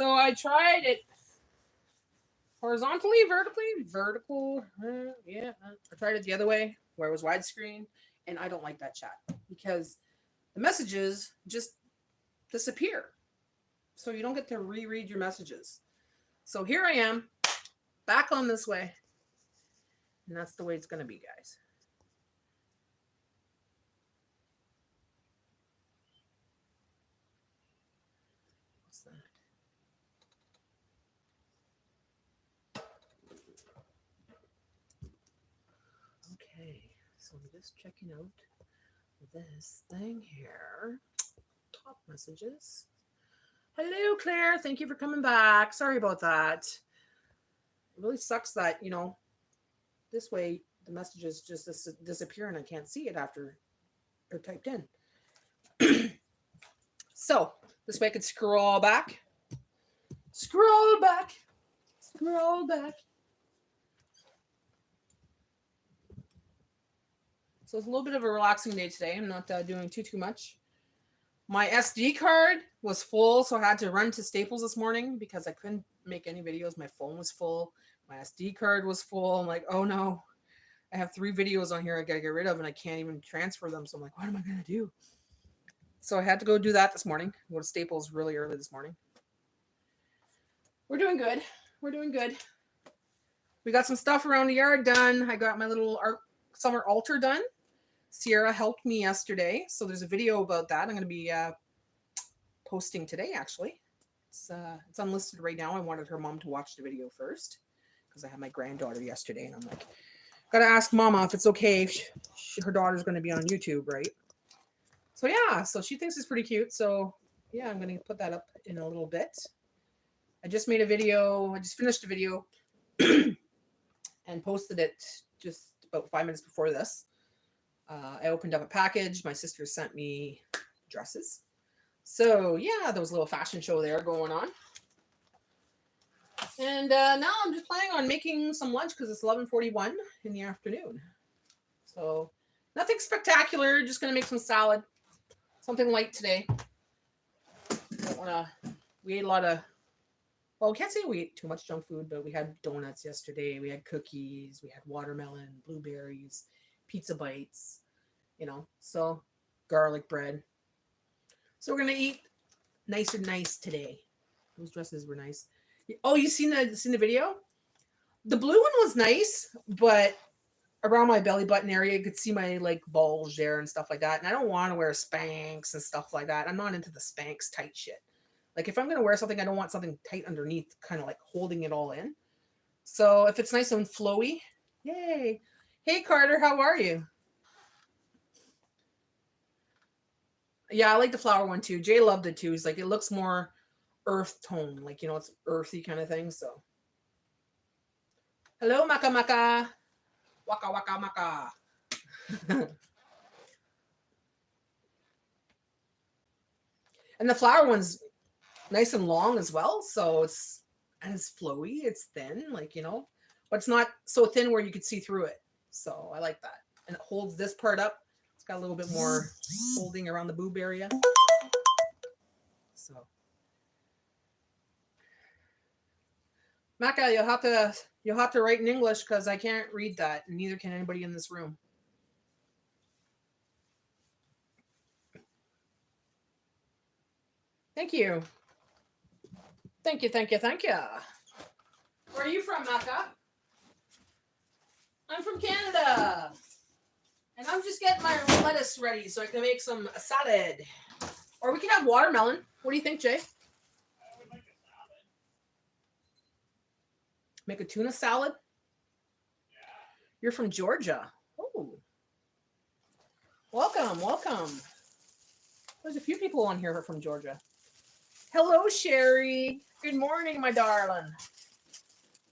So I tried it horizontally, vertical. Yeah. I tried it the other way where it was widescreen, and I don't like that chat because the messages just disappear. So you don't get to reread your messages. So here I am, back on this way. And that's the way it's going to be, guys. What's that? Okay, so I'm just checking out this thing here. Top messages. Hello, Claire. Thank you for coming back. Sorry about that. It really sucks that, this way the messages just disappear and I can't see it after they're typed in. So this way I could scroll back. Scroll back. Scroll back. So it's a little bit of a relaxing day today. I'm not doing too much. My SD card was full, so I had to run to Staples this morning because I couldn't make any videos. My phone was full. My SD card was full. I'm like, oh no. I have 3 videos on here I gotta get rid of and I can't even transfer them. So I'm like, what am I gonna do? So I had to go do that this morning. Go to Staples really early this morning. We're doing good. We're doing good. We got some stuff around the yard done. I got my little summer altar done. Sierra helped me yesterday. So there's a video about that. I'm going to be posting today, actually. It's unlisted right now. I wanted her mom to watch the video first because I had my granddaughter yesterday. And I'm like, got to ask mama if it's okay if her daughter's going to be on YouTube, right? So yeah, so she thinks it's pretty cute. So yeah, I'm going to put that up in a little bit. I just made a video. I just finished a video and posted it just about 5 minutes before this. I opened up a package. My sister sent me dresses. So yeah, there was a little fashion show there going on. And now I'm just planning on making some lunch because it's 11:41 in the afternoon. So nothing spectacular. Just going to make some salad. Something light today. Don't want to... We ate a lot of... Well, we can't say we ate too much junk food, but we had donuts yesterday. We had cookies. We had watermelon, blueberries, pizza bites, so garlic bread. So we're going to eat nice and nice today. Those dresses were nice. Oh, you seen the video? The blue one was nice, but around my belly button area, you could see my bulge there and stuff like that. And I don't want to wear Spanx and stuff like that. I'm not into the Spanx tight shit. Like if I'm going to wear something, I don't want something tight underneath, kind of like holding it all in. So if it's nice and flowy, yay. Hey, Carter, how are you? Yeah, I like the flower one too. Jay loved it too. He's like, it looks more earth tone, it's earthy kind of thing. So, hello, Maka Maka, Waka Waka Maka. And the flower one's nice and long as well, so it's flowy. It's thin, but it's not so thin where you could see through it. So I like that, and it holds this part up. It's got a little bit more holding around the boob area. So, Maka, you'll have to write in English because I can't read that, and neither can anybody in this room. Thank you. Thank you. Where are you from, Maka? I'm from Canada. And I'm just getting my lettuce ready so I can make some salad. Or we can have watermelon. What do you think, Jay? I would like a salad. Make a tuna salad? Yeah. You're from Georgia. Oh. Welcome. There's a few people on here who are from Georgia. Hello, Sherry. Good morning, my darling.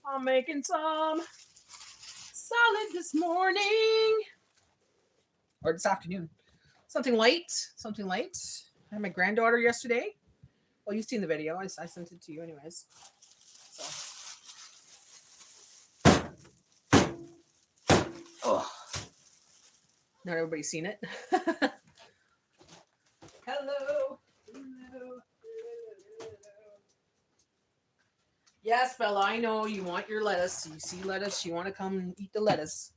I'm making some salad this morning. Or this afternoon. Something light. I had my granddaughter yesterday. Well, you've seen the video. I sent it to you anyways. So. Oh. Not everybody's seen it. Hello. Yes, Bella, I know you want your lettuce. You see lettuce, you want to come and eat the lettuce.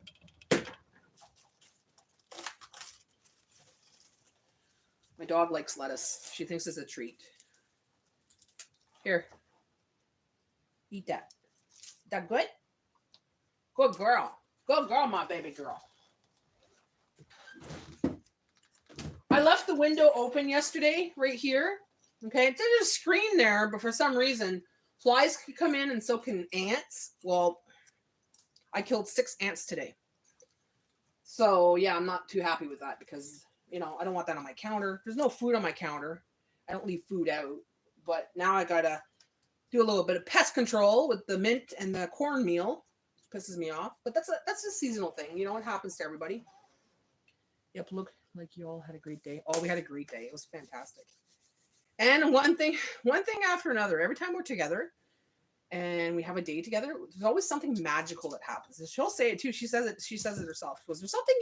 My dog likes lettuce. She thinks it's a treat. Here. Eat that. Is that good? Good girl. Good girl, my baby girl. I left the window open yesterday, right here. Okay, there's a screen there, but for some reason, flies can come in and so can ants. Well, I killed 6 ants today. So, yeah, I'm not too happy with that because, you know, I don't want that on my counter. There's no food on my counter. I don't leave food out. But now I gotta do a little bit of pest control with the mint and the cornmeal. Pisses me off. But that's a seasonal thing. You know, it happens to everybody. Yep, look like you all had a great day. Oh, we had a great day. It was fantastic. And one thing after another. Every time we're together and we have a day together, there's always something magical that happens. And she'll say it too. She says it herself. She goes, there's something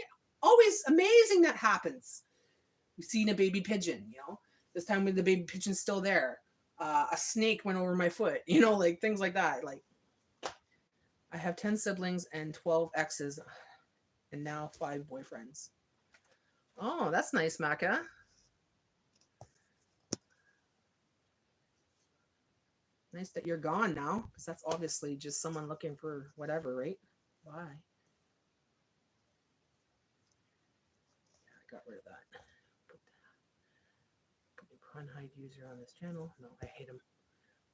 always amazing that happens. We've seen a baby pigeon, you know. This time when the baby pigeon's still there. A snake went over my foot, you know, like things like that. Like, I have 10 siblings and 12 exes and now 5 boyfriends. Oh, that's nice, Maka. Nice that you're gone now, because that's obviously just someone looking for whatever, right? Bye. Yeah, I got rid of that. Put the pun hide user on this channel. No, I hate him.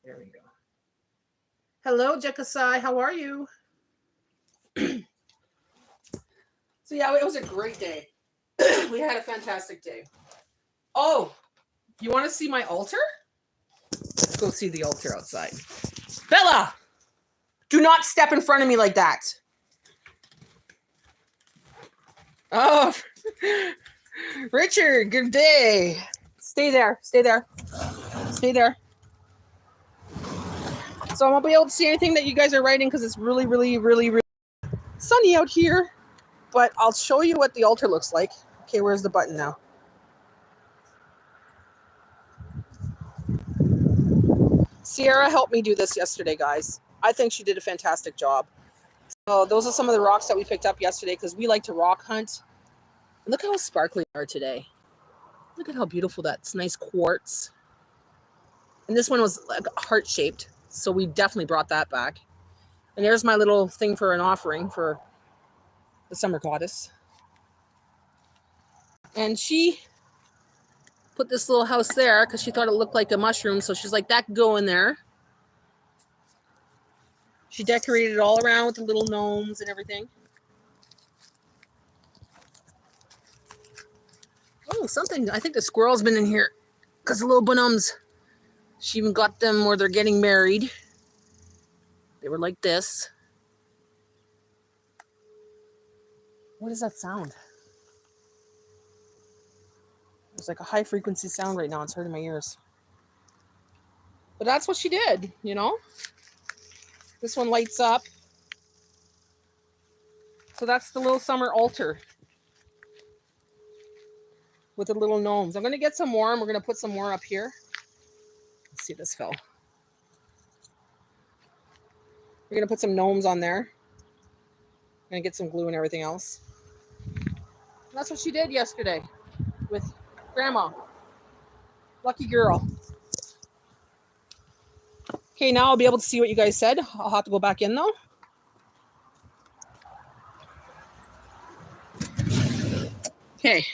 There we go. Hello, Jekasai. How are you? So yeah, it was a great day. We had a fantastic day. Oh, you want to see my altar? Let's go see the altar outside. Bella, do not step in front of me like that. Oh, Richard, good day. Stay there. Stay there. Stay there. So I won't be able to see anything that you guys are writing because it's really, really, really, really sunny out here. But I'll show you what the altar looks like. Okay, where's the button now? Sierra helped me do this yesterday, guys. I think she did a fantastic job. So those are some of the rocks that we picked up yesterday because we like to rock hunt. And look how sparkly they are today. Look at how beautiful that's nice quartz. And this one was like heart-shaped, so we definitely brought that back. And there's my little thing for an offering for the summer goddess. And she put this little house there because she thought it looked like a mushroom. So she's like, that can go in there. She decorated it all around with the little gnomes and everything. Oh, something. I think the squirrel's been in here because the little bonums, she even got them where they're getting married. They were like this. What is that sound? There's like a high frequency sound right now. It's hurting my ears. But that's what she did, you know? This one lights up. So that's the little summer altar with the little gnomes. I'm going to get some more and we're going to put some more up here. Let's see, this fell. We're going to put some gnomes on there. I'm going to get some glue and everything else. And that's what she did yesterday with Grandma. Lucky girl. Okay, now I'll be able to see what you guys said. I'll have to go back in though. Okay,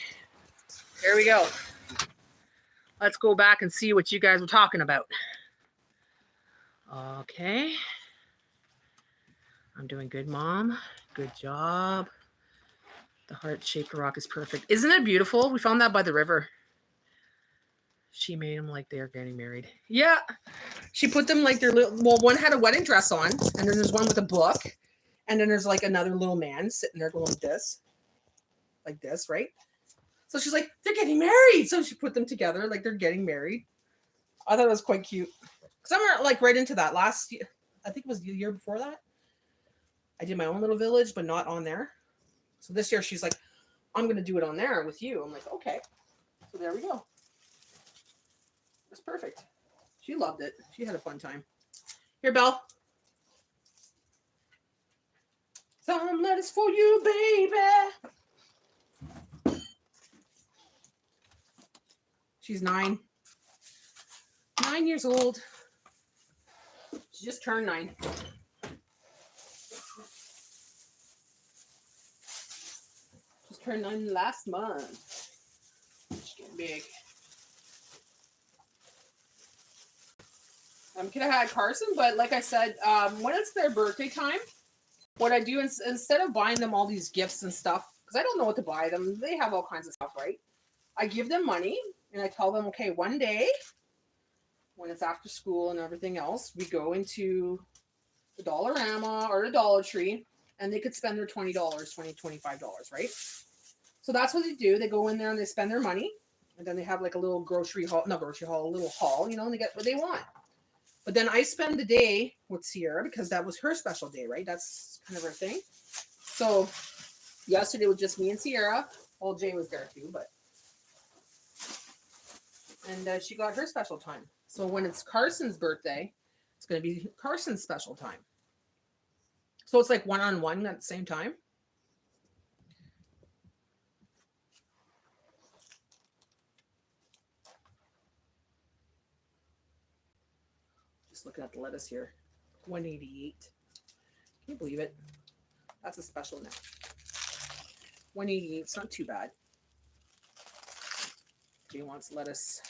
there we go. Let's go back and see what you guys were talking about. Okay. I'm doing good, Mom. Good job. The heart-shaped rock is perfect. Isn't it beautiful? We found that by the river. She made them like they're getting married. Yeah. She put them like they're little. Well, one had a wedding dress on, and then there's one with a book, and then there's like another little man sitting there going like this, right? So she's like, they're getting married. So she put them together like they're getting married. I thought it was quite cute. Because I'm like right into that last year. I think it was the year before that. I did my own little village, but not on there. So this year she's like, I'm going to do it on there with you. I'm like, okay. So there we go. It's perfect. She loved it. She had a fun time. Here, Belle. Some letters for you, baby. She's 9. 9 years old. She just turned 9. Just turned 9 last month. She's getting big. Could have had Carson, but like I said, when it's their birthday time, what I do is instead of buying them all these gifts and stuff, because I don't know what to buy them, they have all kinds of stuff, right? I give them money and I tell them, okay, one day when it's after school and everything else, we go into the Dollarama or the Dollar Tree and they could spend their $20, $25, right? So that's what they do. They go in there and they spend their money and then they have like a little a little haul, you know, and they get what they want. But then I spend the day with Sierra because that was her special day, right? That's kind of her thing. So yesterday was just me and Sierra. Well, Jay was there too, but. And she got her special time. So when it's Carson's birthday, it's going to be Carson's special time. So it's like one-on-one at the same time. Looking at the lettuce here, 188. Can you believe it? That's a special now. 188. It's not too bad. Jay wants lettuce.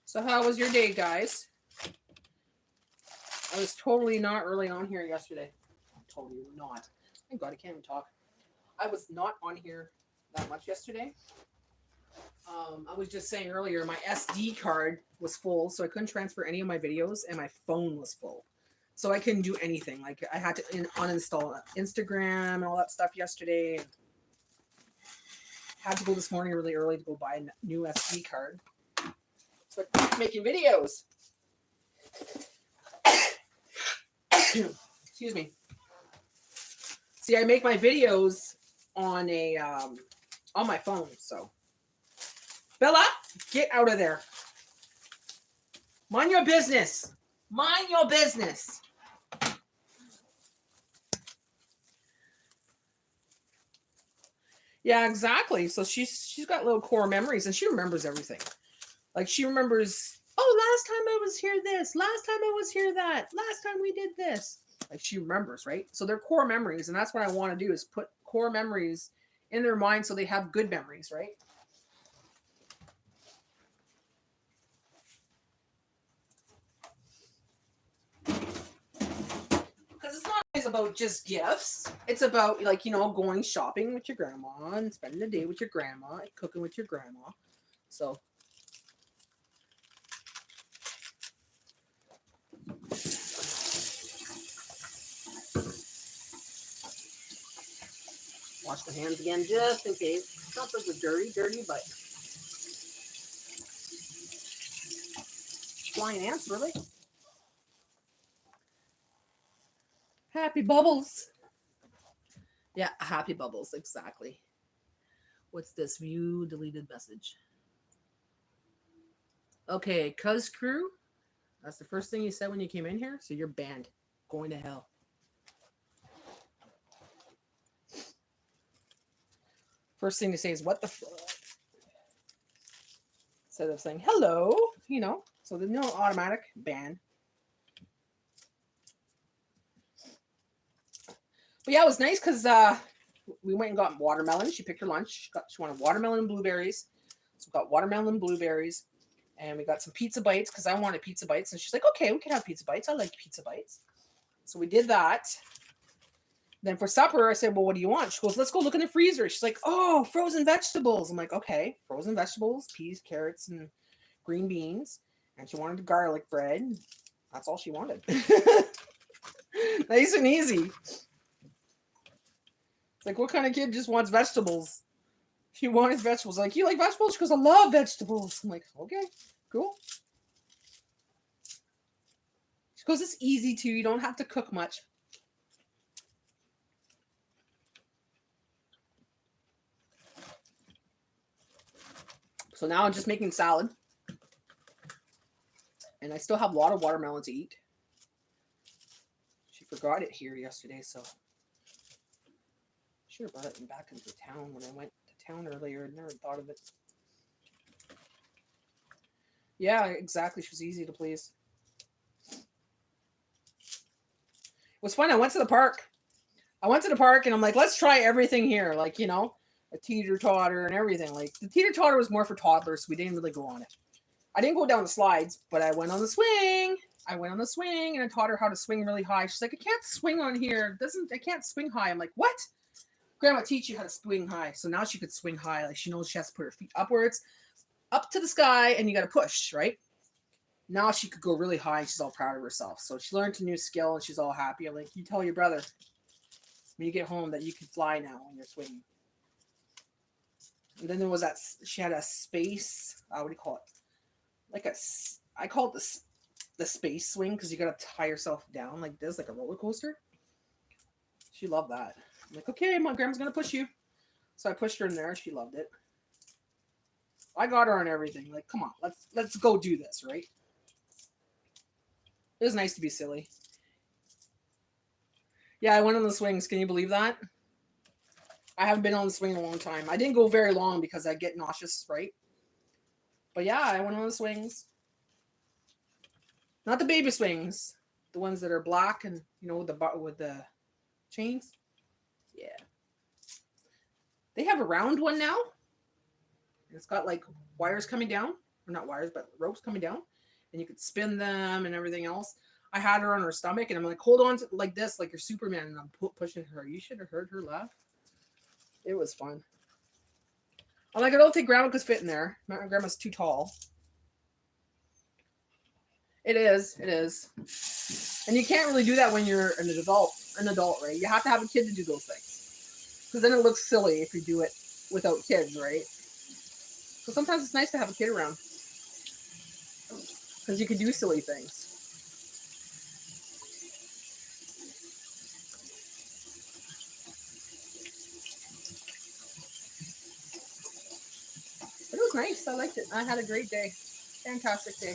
So how was your day, guys? I was totally not really on here yesterday. Totally not. Thank God I can't even talk. I was not on here that much yesterday. I was just saying earlier, my SD card was full, so I couldn't transfer any of my videos, and my phone was full. So I couldn't do anything. Like, I had to uninstall Instagram and all that stuff yesterday. Had to go this morning really early to go buy a new SD card. So I keep making videos. Excuse me. See, I make my videos on a on my phone, so. Bella, get out of there. Mind your business. Mind your business. Yeah, exactly. So she's got little core memories and she remembers everything. Like she remembers, oh, last time I was here this, last time I was here that, last time we did this. Like she remembers, right? So they're core memories, and that's what I want to do is put core memories in their mind so they have good memories, right? Because it's not always about just gifts. It's about, like, you know, going shopping with your grandma and spending the day with your grandma and cooking with your grandma. So. Wash my hands again just in case. It's not that they're dirty, but. Flying ants, really? Happy bubbles. Yeah, happy bubbles, exactly. What's this? View deleted message. Okay, Cuz Crew. That's the first thing you said when you came in here. So you're banned. Going to hell. First thing to say is, what the fuck? Instead of saying, hello, you know. So there's no automatic ban. But yeah, it was nice because we went and got watermelon. She picked her lunch. She wanted watermelon and blueberries. So we got watermelon and blueberries. And we got some pizza bites because I wanted pizza bites. And she's like, okay, we can have pizza bites. I like pizza bites. So we did that. Then for supper, I said, well, what do you want? She goes, let's go look in the freezer. She's like, oh, frozen vegetables. I'm like, okay, frozen vegetables, peas, carrots, and green beans. And she wanted garlic bread. That's all she wanted. Nice and easy. It's like, what kind of kid just wants vegetables? She wanted vegetables. Like, you like vegetables? She goes, I love vegetables. I'm like, okay, cool. She goes, it's easy too. You don't have to cook much. So now I'm just making salad. And I still have a lot of watermelon to eat. She forgot it here yesterday, so should have brought it back into town when I went to town earlier and never thought of it. Yeah, exactly. She was easy to please. It was fun. I went to the park. And I'm like, let's try everything here. Like, you know, a teeter-totter and everything. Like, the teeter-totter was more for toddlers, so we didn't really go on it. I didn't go down the slides, but I went on the swing. And I taught her how to swing really high. She's like, I can't swing on here. I can't swing high. I'm like, what? Grandma teach you how to swing high. So now she could swing high. Like, she knows she has to put her feet upwards, up to the sky, and you got to push, right? Now she could go really high. And she's all proud of herself. So she learned a new skill, and she's all happy. I'm like, you tell your brother when you get home that you can fly now when you're swinging. And then there was that, she had a space, what do you call it? I call it the space swing, because you got to tie yourself down like this, like a roller coaster. She loved that. I'm like, okay, my grandma's going to push you. So I pushed her in there. She loved it. I got her on everything. Like, come on, let's go do this, right? It was nice to be silly. Yeah, I went on the swings. Can you believe that? I haven't been on the swing in a long time. I didn't go very long because I get nauseous, right? But yeah, I went on the swings. Not the baby swings. The ones that are black and, you know, with the chains. Yeah. They have a round one now. It's got like wires coming down. Or not wires, but ropes coming down. And you could spin them and everything else. I had her on her stomach, and I'm like, hold on to like this, like you're Superman, and I'm pushing her. You should have heard her laugh. It was fun. I'm like, I don't think Grandma could fit in there. My grandma's too tall. It is. And you can't really do that when you're an adult, right? You have to have a kid to do those things. Because then it looks silly if you do it without kids, right? So sometimes it's nice to have a kid around. Because you can do silly things. It was nice. I liked it. I had a great day. Fantastic day.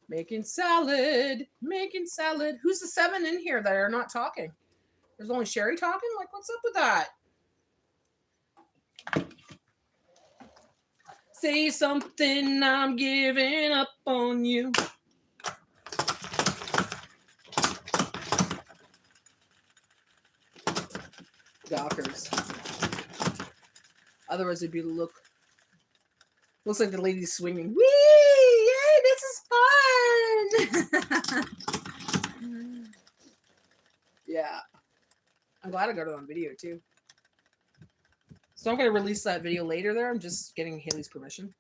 Making salad. Who's the 7 in here that are not talking? There's only Sherry talking? Like, what's up with that? Say something, I'm giving up on you. Gawkers. Otherwise, it'd be looks like the lady's swinging. Whee! Yay! This is fun. Yeah, I'm glad I got it on video too. So I'm gonna release that video later. There, I'm just getting Haley's permission.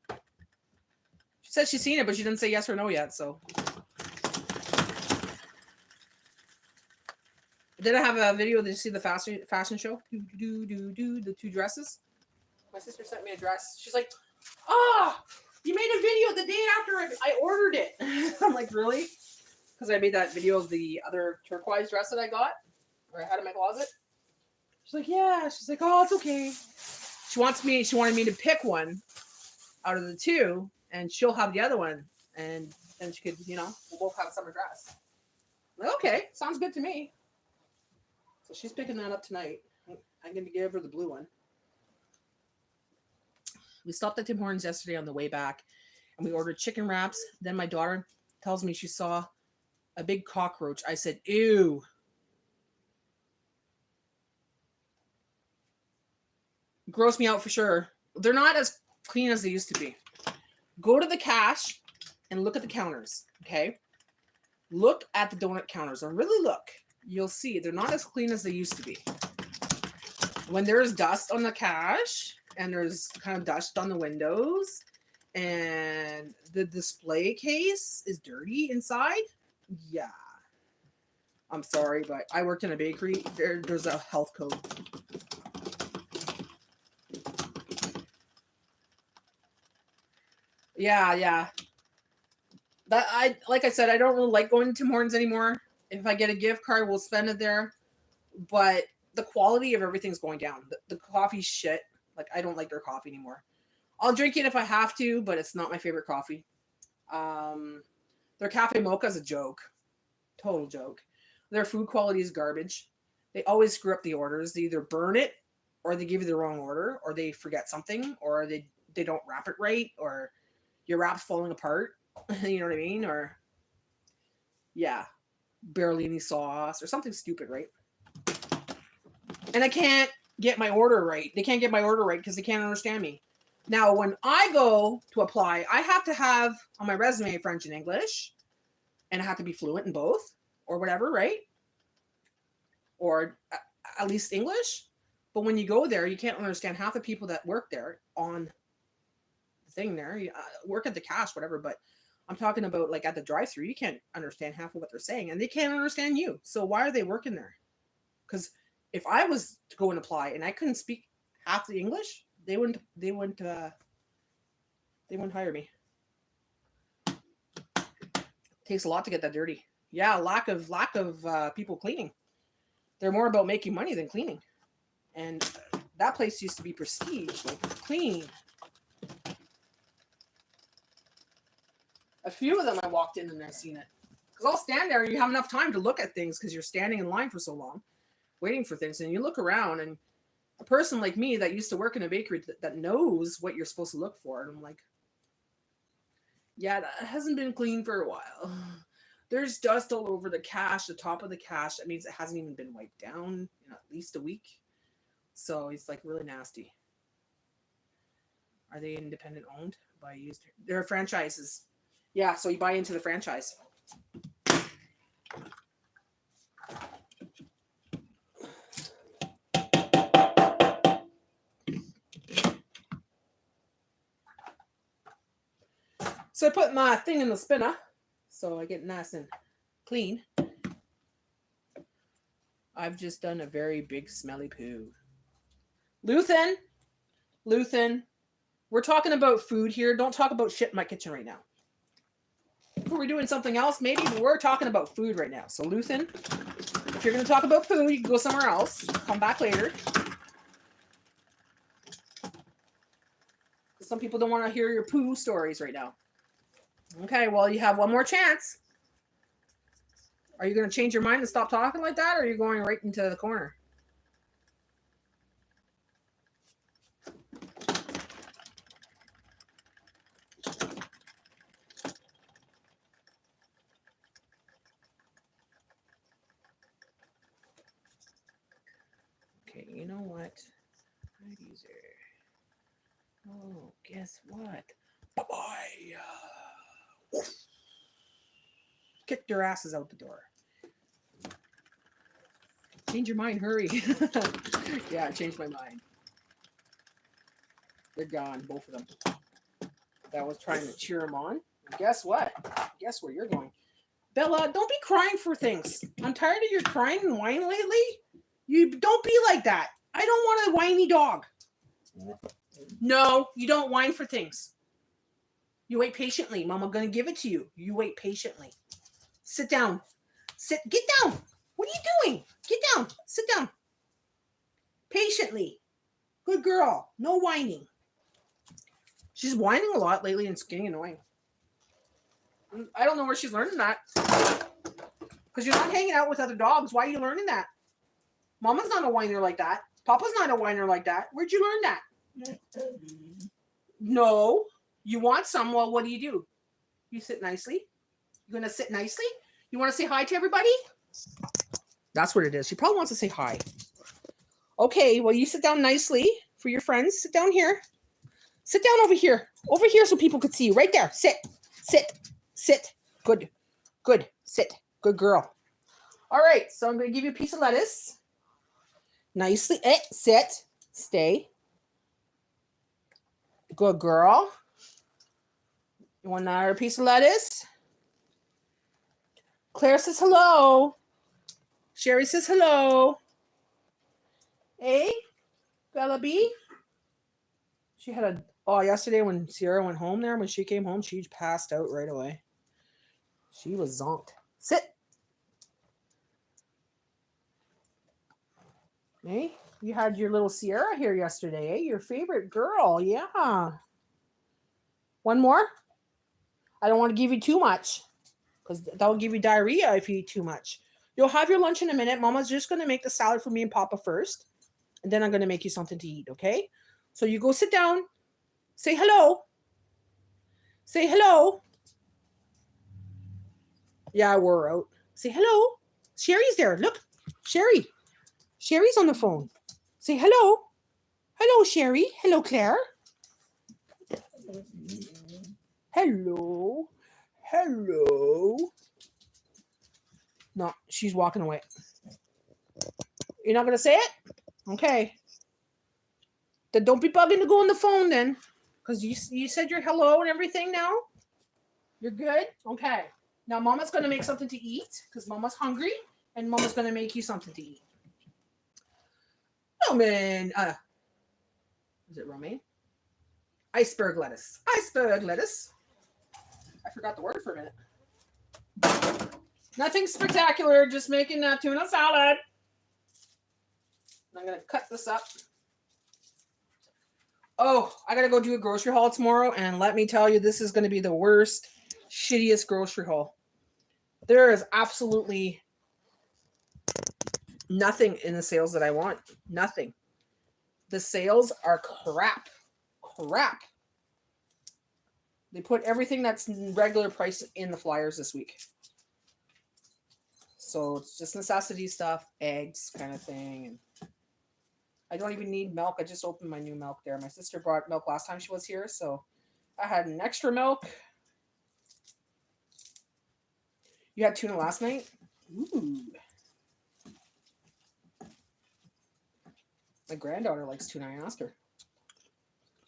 She said she's seen it, but she didn't say yes or no yet. So, did I have a video? Did you see the fashion show? The 2 dresses. My sister sent me a dress. She's like, "Oh, you made a video the day after I ordered it." I'm like, "Really?" Because I made that video of the other turquoise dress that I got, or I had in my closet. She's like, "Yeah." She's like, "Oh, it's okay." She wanted me to pick one out of the 2, and she'll have the other one, and then she could, you know, we'll both have a summer dress. I'm like, okay, sounds good to me. So she's picking that up tonight. I'm going to give her the blue one. We stopped at Tim Hortons yesterday on the way back, and we ordered chicken wraps. Then my daughter tells me she saw a big cockroach. I said, ew. Gross me out for sure. They're not as clean as they used to be. Go to the cash and look at the counters, okay? Look at the donut counters and really look. You'll see they're not as clean as they used to be. When there's dust on the cash and there's kind of dust on the windows and the display case is dirty inside, yeah. I'm sorry, but I worked in a bakery. There's a health code. Yeah. Like I said, I don't really like going to Tim Hortons anymore. If I get a gift card, we'll spend it there. but the quality of everything's going down. The coffee's shit. Like, I don't like their coffee anymore. I'll drink it if I have to, but it's not my favorite coffee. Their cafe mocha is a joke. Total joke. Their food quality is garbage. They always screw up the orders. They either burn it, or they give you the wrong order, or they forget something, or they don't wrap it right, or your wrap's falling apart. You know what I mean? Or, yeah, barely any sauce, or something stupid, right? And I can't get my order right. They can't get my order right because they can't understand me. Now, when I go to apply, I have to have on my resume French and English, and I have to be fluent in both, or whatever, right? Or at least English. But when you go there, you can't understand half the people that work there on the thing there. You work at the cash, whatever. But I'm talking about like at the drive-thru, you can't understand half of what they're saying, and they can't understand you. So why are they working there? Because if I was to go and apply and I couldn't speak half the English, they wouldn't hire me. It takes a lot to get that dirty. Yeah, lack of people cleaning. They're more about making money than cleaning. And that place used to be prestige, like clean. A few of them I walked in and I seen it. Because I'll stand there and you have enough time to look at things because you're standing in line for so long, waiting for things. And you look around, and a person like me that used to work in a bakery that knows what you're supposed to look for. And I'm like, yeah, that hasn't been clean for a while. There's dust all over the cash, the top of the cash. That means it hasn't even been wiped down in at least a week. So it's like really nasty. Are they independent owned? They're franchises. Yeah, so you buy into the franchise. So I put my thing in the spinner so I get nice and clean. I've just done a very big smelly poo. Luthen, we're talking about food here. Don't talk about shit in my kitchen right now. If we're doing something else, maybe, but we're talking about food right now. So Luthen, if you're going to talk about food, you can go somewhere else. Come back later. Some people don't want to hear your poo stories right now. Okay, well, you have one more chance. Are you going to change your mind and stop talking like that, or are you going right into the corner? Okay, you know what? Right easier. Oh, guess what? Bye-bye. Kick their asses out the door. Change your mind, hurry. Yeah, I changed my mind. They're gone, both of them. That was trying to cheer them on. And guess what? Guess where you're going. Bella, don't be crying for things. I'm tired of your crying and whining lately. You don't be like that. I don't want a whiny dog. No, you don't whine for things. You wait patiently. Mom, I'm going to give it to you. You wait patiently. Sit down. Get down. What are you doing? Get down. Sit down. Patiently. Good girl. No whining. She's whining a lot lately and it's getting annoying. I don't know where she's learning that. Because you're not hanging out with other dogs. Why are you learning that? Mama's not a whiner like that. Papa's not a whiner like that. Where'd you learn that? No. You want some? Well, what do? You sit nicely? You're going to sit nicely? You want to say hi to everybody? That's what it is. She probably wants to say hi. Okay, well, you sit down nicely for your friends. Sit down here. Sit down over here. Over here so people could see you. Right there. Sit. Good. Sit. Good girl. All right, so I'm going to give you a piece of lettuce. Nicely. Sit. Stay. Good girl. You want another piece of lettuce? Claire says hello. Sherry says hello. Hey, Bella B. She had yesterday when Sierra went home there, when she came home, she passed out right away. She was zonked. Sit. Hey, you had your little Sierra here yesterday, eh? Your favorite girl. Yeah. One more? I don't want to give you too much because that will give you diarrhea if you eat too much. You'll have your lunch in a minute. Mama's just going to make the salad for me and Papa first, and then I'm going to make you something to eat, okay? So you go sit down, say hello. Say hello. Yeah, we're out. Say hello. Sherry's there. Look, Sherry. Sherry's on the phone. Say hello. Hello, Sherry. Hello, Claire. Hello. Hello. No, she's walking away. You're not going to say it? Okay. Then don't be bugging to go on the phone then. Because you said your hello and everything now? You're good? Okay. Now Mama's going to make something to eat because Mama's hungry and Mama's going to make you something to eat. Romaine. Is it romaine? Iceberg lettuce. Iceberg lettuce. I forgot the word for a minute. Nothing spectacular. Just making a tuna salad. I'm going to cut this up. Oh, I got to go do a grocery haul tomorrow. And let me tell you, this is going to be the worst, shittiest grocery haul. There is absolutely nothing in the sales that I want. Nothing. The sales are crap. Crap. They put everything that's regular price in the flyers this week. So it's just necessity stuff, eggs kind of thing. And I don't even need milk. I just opened my new milk there. My sister brought milk last time she was here, so I had an extra milk. You had tuna last night? Ooh. My granddaughter likes tuna. I asked her.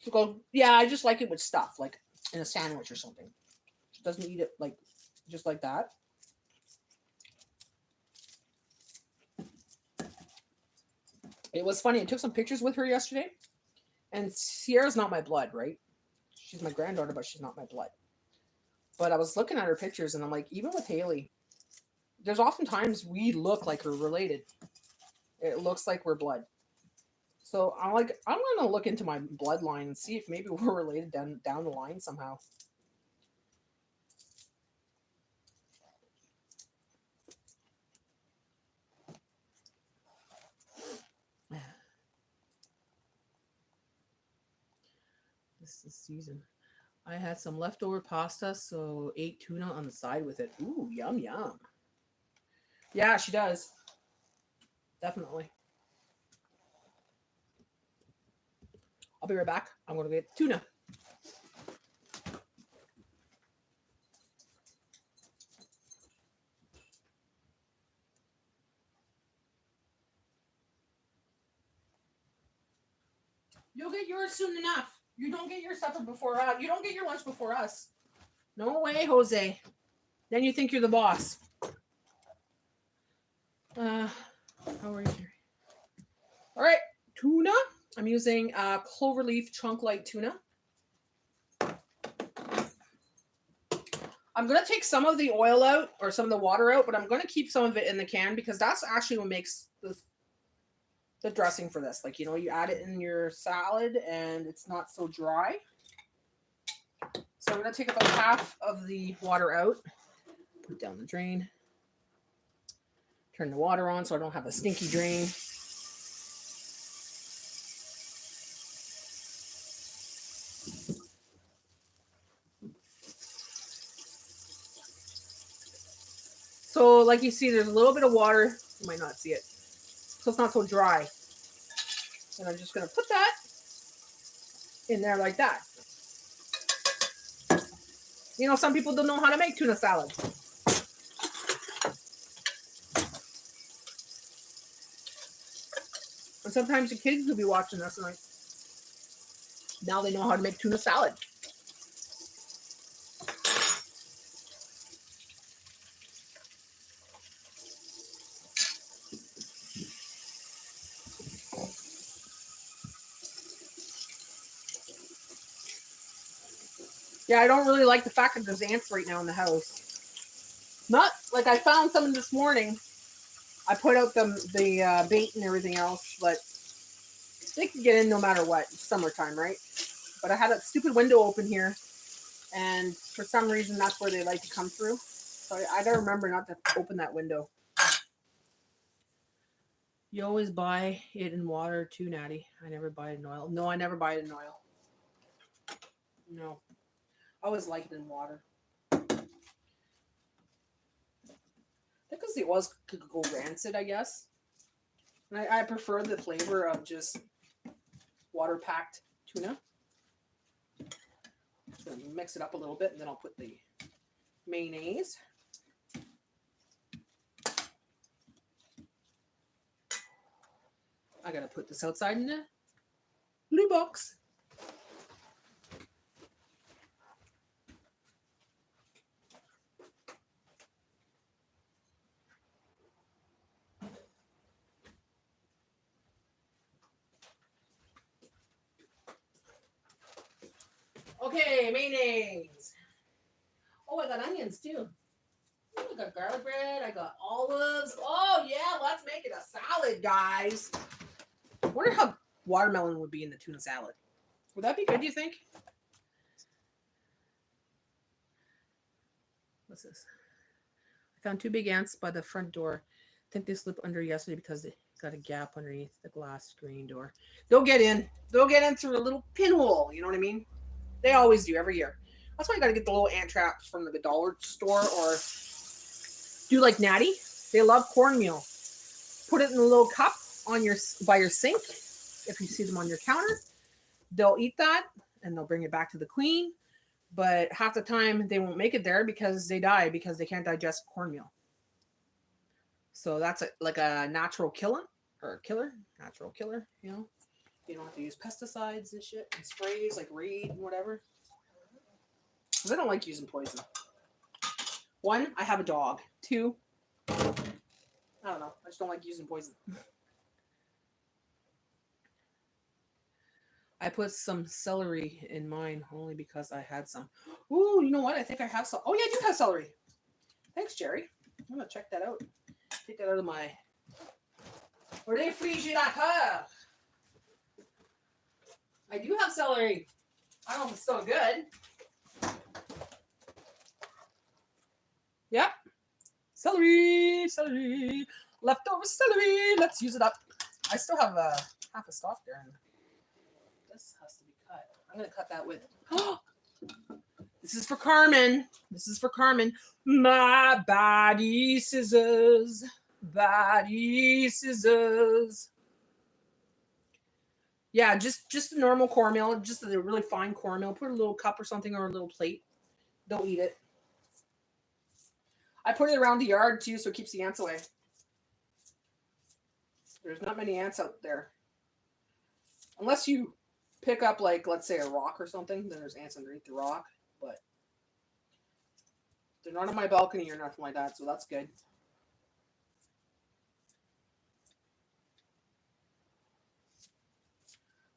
She goes, yeah, I just like it with stuff, like in a sandwich or something. She doesn't eat it like just like that. It was funny. I took some pictures with her yesterday. And Sierra's not my blood, right? She's my granddaughter, but she's not my blood. But I was looking at her pictures and I'm like, even with Haley, there's oftentimes we look like we're related. It looks like we're blood. So I'm like, I'm going to look into my bloodline and see if maybe we're related down the line somehow. This is season. I had some leftover pasta, so ate tuna on the side with it. Ooh, yum, yum. Yeah, she does. Definitely. I'll be right back. I'm going to get tuna. You'll get yours soon enough. You don't get your supper before us. You don't get your lunch before us. No way, Jose. Then you think you're the boss. How are you, Jerry? All right, tuna. I'm using cloverleaf chunk light tuna. I'm going to take some of the oil out or some of the water out, but I'm going to keep some of it in the can because that's actually what makes the dressing for this. Like, you know, you add it in your salad and it's not so dry. So I'm going to take about half of the water out, put it down the drain, turn the water on so I don't have a stinky drain. So like you see, there's a little bit of water. You might not see it. So it's not so dry. And I'm just going to put that in there like that. You know, some people don't know how to make tuna salad. And sometimes the kids will be watching this and like, now they know how to make tuna salad. Yeah, I don't really like the fact that there's ants right now in the house. Not like I found some this morning. I put out the bait and everything else, but they can get in no matter what. It's summertime, right? But I had a stupid window open here, and for some reason that's where they like to come through. So I gotta remember not to open that window. You always buy it in water too, Natty. I never buy it in oil. No, I never buy it in oil. No. I always like it in water. Because the oils could go rancid, I guess. And I prefer the flavor of just water-packed tuna. So mix it up a little bit, and then I'll put the mayonnaise. I gotta put this outside in the blue box. Okay, mayonnaise. Oh, I got onions too. Ooh, I got garlic bread. I got olives. Oh yeah, let's make it a salad, guys. I wonder how watermelon would be in the tuna salad. Would that be good, do you think? What's this? I found 2 big ants by the front door. I think they slipped under yesterday because they got a gap underneath the glass screen door. They'll get in. They'll get in through a little pinhole. You know what I mean? They always do every year. That's why you got to get the little ant traps from the dollar store, or do like Natty. They love cornmeal. Put it in a little cup on by your sink. If you see them on your counter, they'll eat that and they'll bring it back to the queen. But half the time they won't make it there because they die because they can't digest cornmeal. So that's like a natural killer, natural killer. You know, you don't have to use pesticides and shit and sprays like Reed and whatever. Because I don't like using poison. 1, I have a dog. 2, I don't know. I just don't like using poison. I put some celery in mine only because I had some. Ooh, you know what? I think I have some. Oh, yeah, I do have celery. Thanks, Jerry. I'm going to check that out. Take that out of my réfrigérateur. I do have celery. I don't know if it's still good. Yep. Celery. Leftover celery. Let's use it up. I still have half a stalk there. This has to be cut. I'm going to cut that with... This is for Carmen. My body scissors. Yeah, just the normal cornmeal, just the really fine cornmeal. Put a little cup or something or a little plate. Don't eat it. I put it around the yard too, so it keeps the ants away. There's not many ants out there. Unless you pick up, like, let's say a rock or something, then there's ants underneath the rock. But they're not on my balcony or nothing like that, so that's good.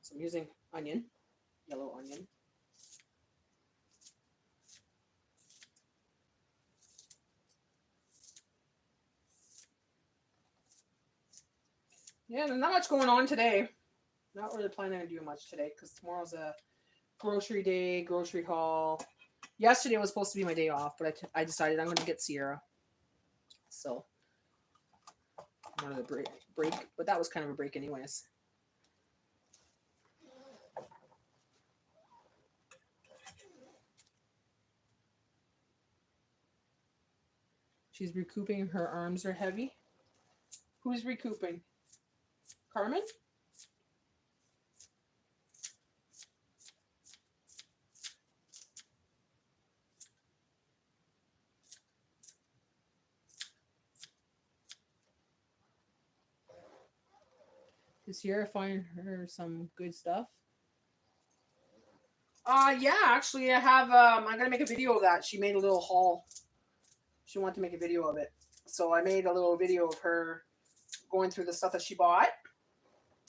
So I'm using onion, yellow onion. Yeah, there's not much going on today. Not really planning on doing much today because tomorrow's a grocery day, grocery haul. Yesterday was supposed to be my day off, but I decided I'm going to get Sierra. So, I wanted to break, but that was kind of a break anyways. She's recouping. Her arms are heavy. Who's recouping? Carmen? Does Sierra find her some good stuff? Yeah, actually I have, I'm going to make a video of that. She made a little haul. She wanted to make a video of it. So I made a little video of her going through the stuff that she bought.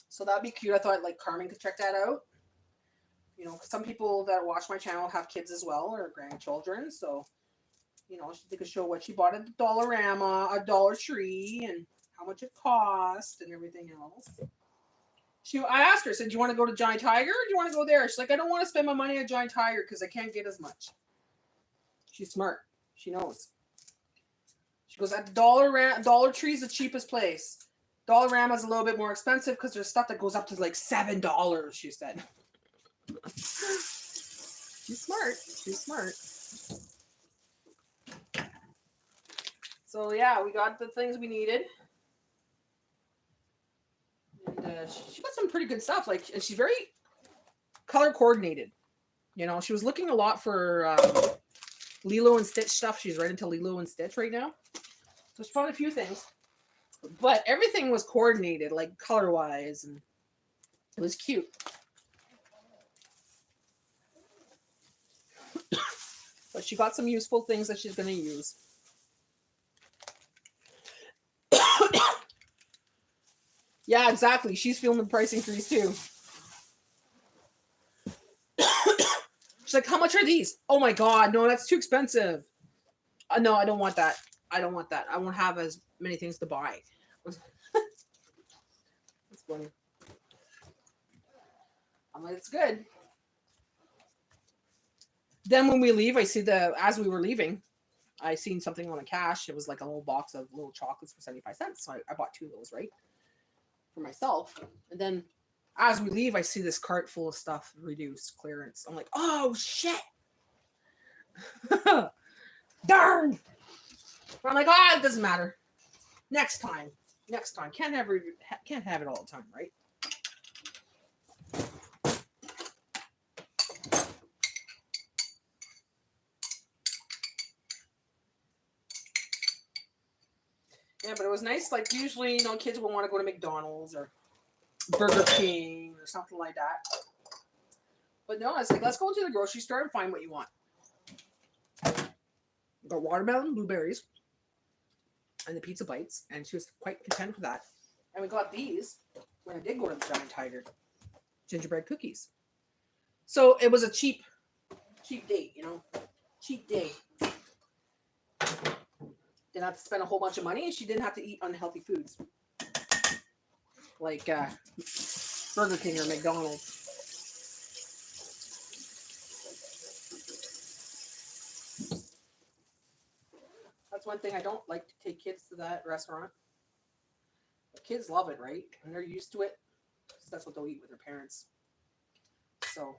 So that'd be cute. I thought like Carmen could check that out. You know, some people that watch my channel have kids as well or grandchildren. So, you know, they could show what she bought at the Dollarama, a Dollar Tree, and how much it cost and everything else. I asked her, I said, do you want to go to Giant Tiger or do you want to go there? She's like, I don't want to spend my money at Giant Tiger because I can't get as much. She's smart. She knows. She goes, at Dollar Tree's the cheapest place. Dollarama's a little bit more expensive because there's stuff that goes up to like $7, she said. She's smart. She's smart. So yeah, we got the things we needed. And she got some pretty good stuff. Like, and she's very color coordinated. You know, she was looking a lot for Lilo and Stitch stuff. She's right into Lilo and Stitch right now. So she found a few things. But everything was coordinated, like color-wise, and it was cute. But she got some useful things that she's going to use. Yeah, exactly. She's feeling the price increase too. She's like, how much are these? Oh my God, no, that's too expensive. No, I don't want that. I don't want that. I won't have as many things to buy. That's funny. I'm like, it's good. Then when we leave, I see as we were leaving, I seen something on the cash. It was like a little box of little chocolates for 75 cents. So I bought 2 of those, right? For myself. And then as we leave, I see this cart full of stuff, reduced clearance. I'm like, oh shit. Darn. I'm like, it doesn't matter. Next time. Can't have it all the time, right? Yeah, but it was nice. Like, usually, kids will want to go to McDonald's or Burger King or something like that. But no, I was like, let's go to the grocery store and find what you want. Got watermelon, blueberries, and the pizza bites, and she was quite content with that. And we got these when I did go to the Giant Tiger, gingerbread cookies. So it was a cheap date, cheap day. Didn't have to spend a whole bunch of money, and she didn't have to eat unhealthy foods like Burger King or McDonald's. That's one thing I don't like, to take kids to that restaurant. But kids love it, right? And they're used to it. That's what they'll eat with their parents. So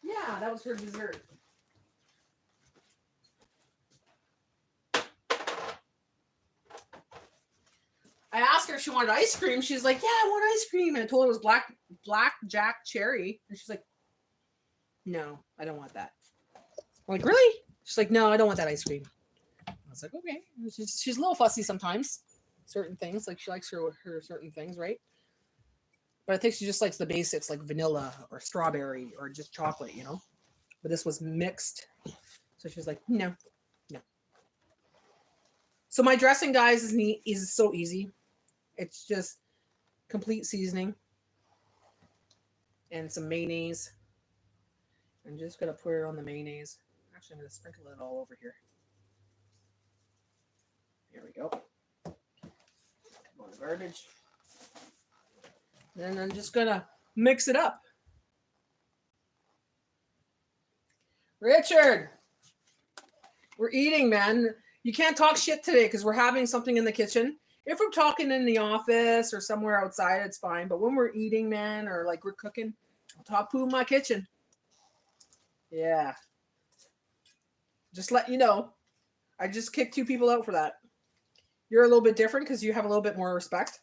yeah, that was her dessert. I asked her if she wanted ice cream. She's like, yeah, I want ice cream. And I told her it was black Jack cherry. And she's like, no, I don't want that. I'm like, really? She's like, no, I don't want that ice cream. I was like, okay. She's a little fussy sometimes. Certain things, like she likes her certain things, right? But I think she just likes the basics, like vanilla or strawberry or just chocolate, But this was mixed. So she's like, no. So my dressing, guys, is so easy. It's just complete seasoning and some mayonnaise. I'm just going to put it on the mayonnaise. Actually, I'm going to sprinkle it all over here. Here we go. Come on, garbage. Then I'm just going to mix it up. Richard! We're eating, man. You can't talk shit today because we're having something in the kitchen. If we're talking in the office or somewhere outside, it's fine. But when we're eating, man, or like we're cooking, I'll talk poo in my kitchen. Yeah. Just let you know. I just kicked 2 people out for that. You're a little bit different because you have a little bit more respect.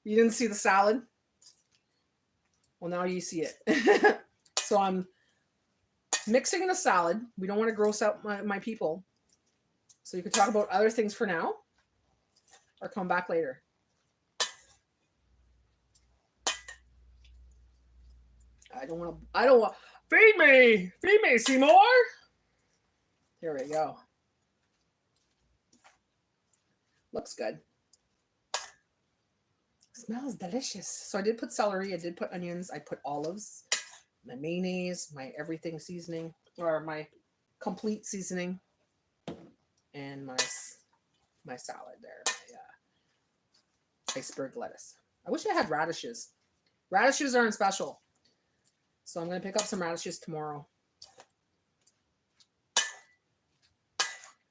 You didn't see the salad? Well, now you see it. So I'm mixing the salad. We don't want to gross out my people. So you can talk about other things for now or come back later. I don't want, feed me, Seymour. There we go. Looks good. Smells delicious. So I did put celery, I did put onions, I put olives, my mayonnaise, my everything seasoning, or my complete seasoning, and my salad there, my iceberg lettuce. I wish I had radishes. Radishes are on special, so I'm gonna pick up some radishes tomorrow.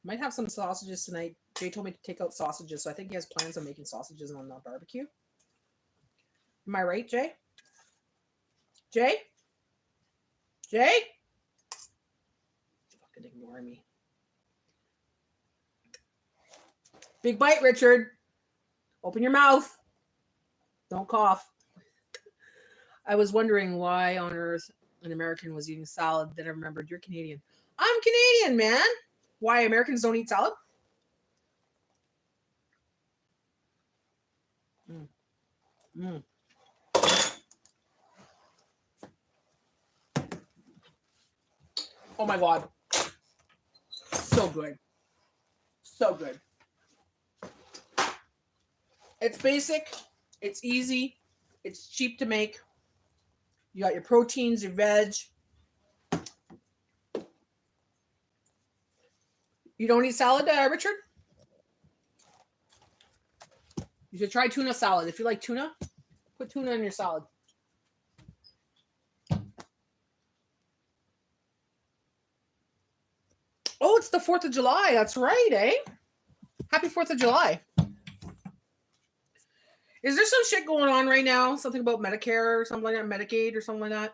Might have some sausages tonight. Jay told me to take out sausages, so I think he has plans on making sausages on the barbecue. Am I right, Jay? Jay? Jay? Fucking ignore me. Big bite, Richard. Open your mouth. Don't cough. I was wondering why on earth an American was eating salad. Then I remembered you're Canadian. I'm Canadian, man. Why Americans don't eat salad? Mm. Mm. Oh my God. So good. So good. It's basic. It's easy. It's cheap to make. You got your proteins, your veg. You don't eat salad, Richard? You should try tuna salad. If you like tuna, put tuna in your salad. Oh, it's the 4th of July. That's right, eh? Happy 4th of July. Is there some shit going on right now? Something about Medicare or something like that? Medicaid or something like that?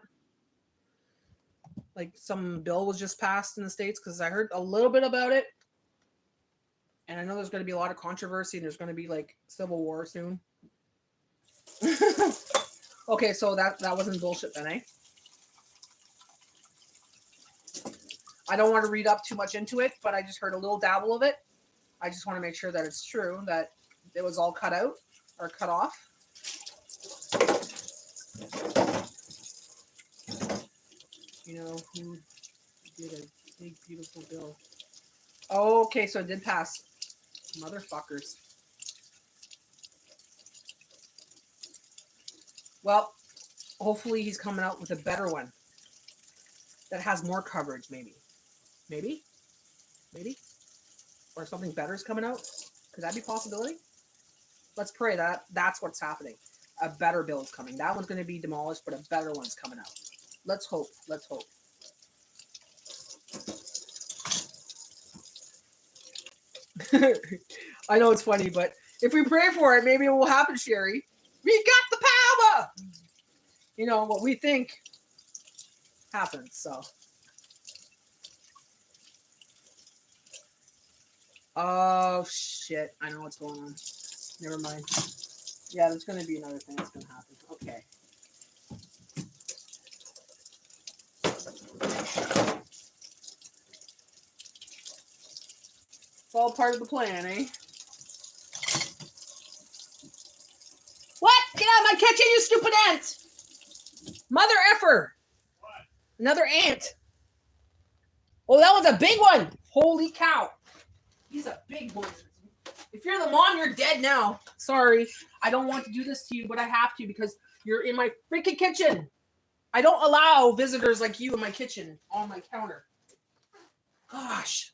Like some bill was just passed in the States? Because I heard a little bit about it. And I know there's going to be a lot of controversy and there's going to be like civil war soon. Okay, so that wasn't bullshit then, eh? I don't want to read up too much into it, but I just heard a little dabble of it. I just want to make sure that it's true, that it was all cut out or cut off. You know, who did a big, beautiful bill? Oh, okay, so it did pass. Motherfuckers. Well, hopefully he's coming out with a better one that has more coverage, maybe. Maybe? Or something better is coming out? Could that be a possibility? Let's pray that that's what's happening. A better bill is coming. That one's going to be demolished, but a better one's coming out. Let's hope. Let's hope. I know it's funny, but if we pray for it, maybe it will happen, Sherry. We got the power! You know, what we think happens, so. Oh, shit. I know what's going on. Never mind. Yeah, there's going to be another thing that's going to happen. Okay. It's all part of the plan, eh? What? Get out of my kitchen, you stupid ant! Mother effer! What? Another ant. Oh, that one's a big one. Holy cow. He's a big one. If you're the mom, you're dead now. Sorry. I don't want to do this to you, but I have to because you're in my freaking kitchen. I don't allow visitors like you in my kitchen on my counter. Gosh.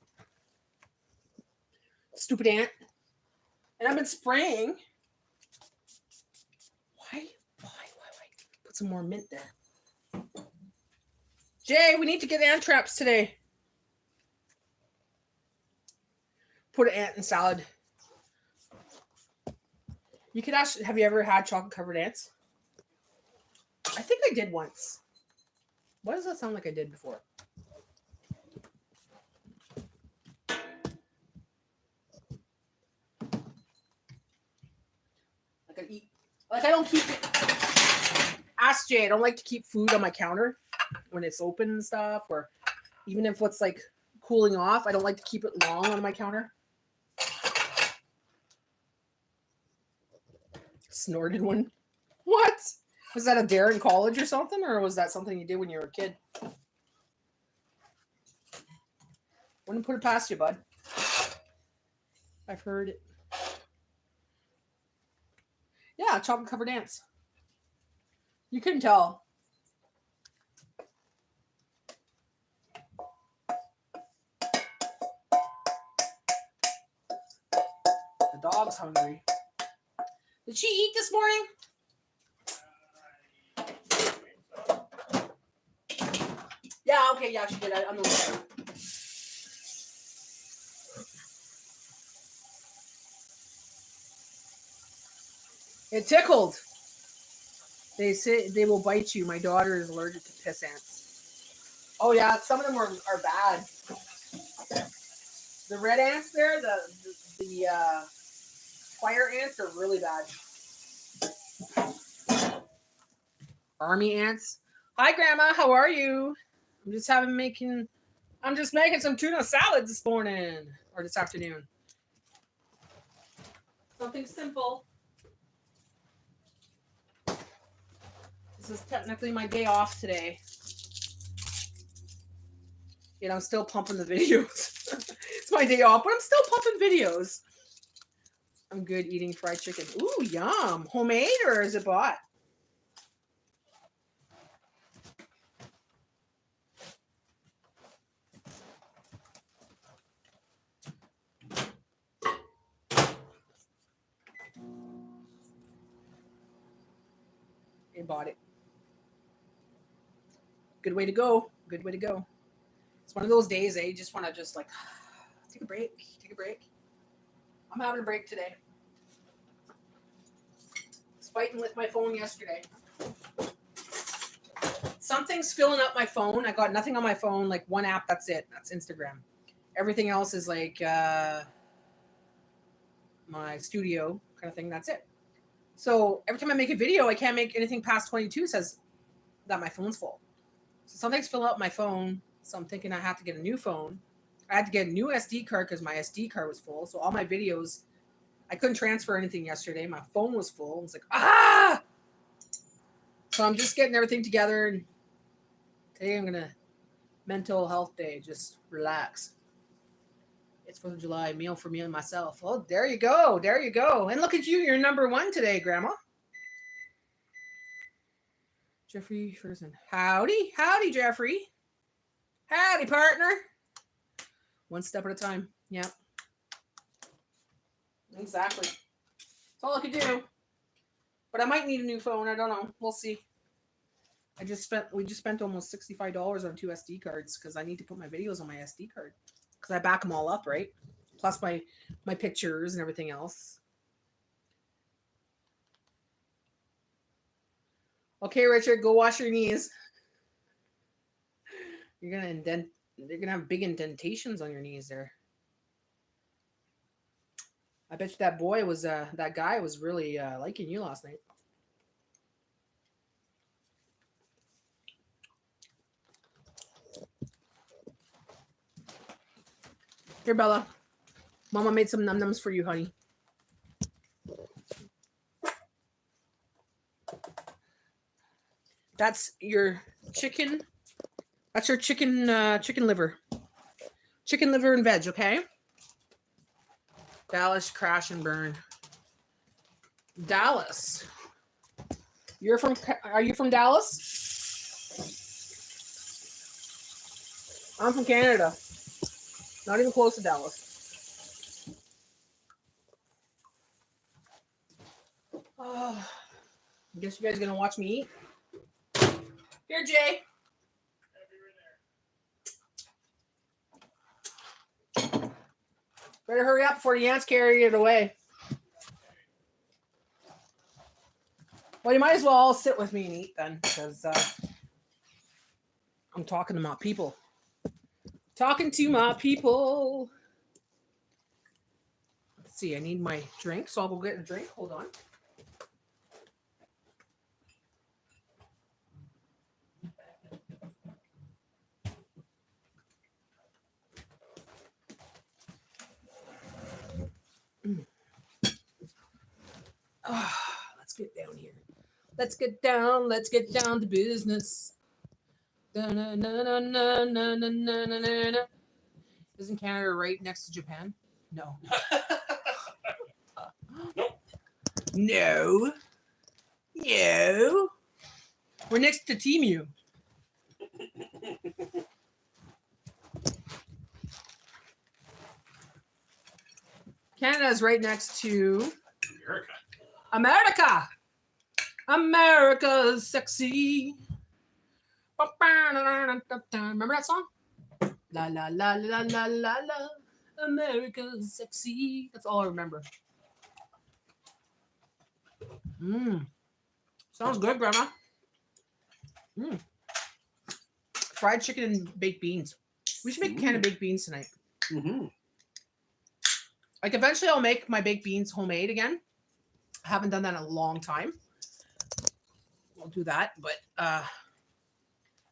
Stupid ant. And I've been spraying. Why? Put some more mint there. Jay, we need to get ant traps today. Put an ant in salad. You could actually, have you ever had chocolate covered ants? I think I did once. What does that sound like I did before? Like I eat, like I don't keep it. Ask Jay, I don't like to keep food on my counter when it's open and stuff, or even if it's like cooling off, I don't like to keep it long on my counter. Snorted one. What? Was that a dare in college or something? Or was that something you did when you were a kid? Wouldn't put it past you, bud. I've heard it. Yeah, chocolate covered ants. You couldn't tell. The dog's hungry. Did she eat this morning? Yeah, okay, yeah, she did. I'm looking at her. It tickled. They say they will bite you. My daughter is allergic to piss ants. Oh yeah, some of them are bad. The red ants there, the fire ants are really bad. Army ants. Hi Grandma, how are you? I'm just making some tuna salad this morning or this afternoon. Something simple. This is technically my day off today. Yet I'm still pumping the videos. It's my day off, but I'm still pumping videos. I'm good eating fried chicken. Ooh, yum. Homemade or is it bought? They bought it. Good way to go. Good way to go. It's one of those days you just want to just like take a break. Take a break. I'm having a break today. I was fighting with my phone yesterday. Something's filling up my phone. I got nothing on my phone. Like one app, that's it. That's Instagram. Everything else is like my studio kind of thing. That's it. So every time I make a video, I can't make anything past 22. It says that my phone's full. So something's filling up my phone. So I'm thinking I have to get a new phone. I had to get a new SD card because my SD card was full. So all my videos, I couldn't transfer anything yesterday. My phone was full. I was like, ah! So I'm just getting everything together. And today I'm going to mental health day. Just relax. It's 4th of July. Meal for me and myself. Oh, there you go. There you go. And look at you. You're number one today, Grandma. Jeffrey Ferguson. Howdy. Howdy, Jeffrey. Howdy, partner. One step at a time. Yep. Exactly. That's all I could do. But I might need a new phone. I don't know. We'll see. We just spent almost $65 on 2 SD cards because I need to put my videos on my SD card. Because I back them all up, right? Plus my pictures and everything else. Okay, Richard, go wash your knees. You're gonna have big indentations on your knees there. I bet you that guy was really liking you last night. Here, Bella. Mama made some num-nums for you, honey. That's your chicken. That's your chicken liver. Chicken liver and veg, okay? Dallas, crash and burn. Dallas. Are you from Dallas? I'm from Canada. Not even close to Dallas. Oh, I guess you guys are going to watch me eat. Here, Jay. Better hurry up before the ants carry it away. Well, you might as well all sit with me and eat then, because I'm talking to my people. Talking to my people. Let's see, I need my drink, so I'll go get a drink. Hold on. Let's get down here. Let's get down to business. Isn't Canada right next to Japan? No. Nope. No. No. We're next to Temu. Canada is right next to America. America. America's sexy. Remember that song? La la la la la la la. America's sexy. That's all I remember. Sounds good, Grandma. Fried chicken and baked beans. We should make a can of baked beans tonight. Like eventually I'll make my baked beans homemade again. I haven't done that in a long time. I'll do that. But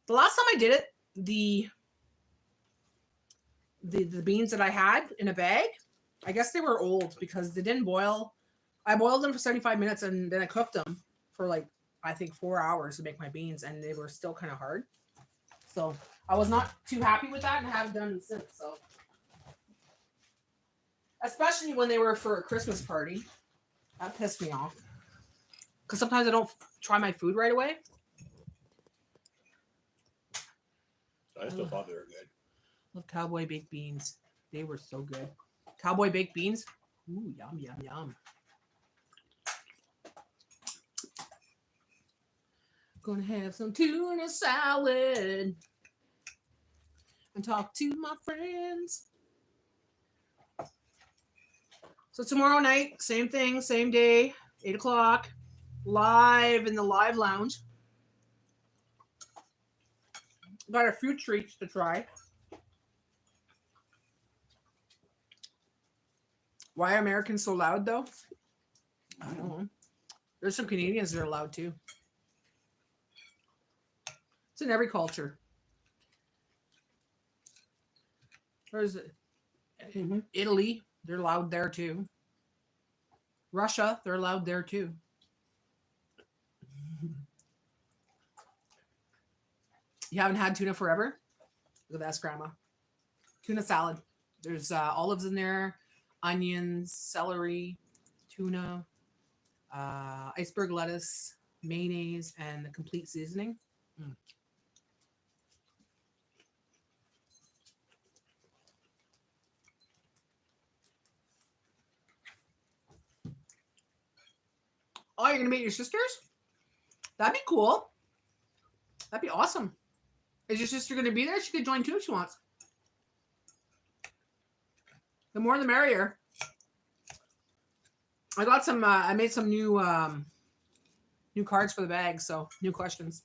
the last time I did it, the beans that I had in a bag, I guess they were old because they didn't boil. I boiled them for 75 minutes and then I cooked them for like, I think 4 hours to make my beans, and they were still kind of hard. So I was not too happy with that and haven't done it since. So especially when they were for a Christmas party, that pissed me off. Because sometimes I don't try my food right away. I still thought they were good. Love cowboy baked beans. They were so good. Cowboy baked beans. Ooh, yum, yum, yum. Gonna have some tuna salad and talk to my friends. So tomorrow night, same thing, same day, 8 o'clock, live in the live lounge. Got a few treats to try. Why are Americans so loud, though? I don't know. There's some Canadians that are loud, too. It's in every culture. There's Italy. They're loud there, too. Russia, they're loud there, too. You haven't had tuna forever? Look at that, Grandma. Tuna salad. There's olives in there, onions, celery, tuna, iceberg lettuce, mayonnaise, and the complete seasoning. Oh, you're going to meet your sisters? That'd be cool. That'd be awesome. Is your sister going to be there? She could join too if she wants. The more the merrier. I got some, I made some new cards for the bag, so new questions.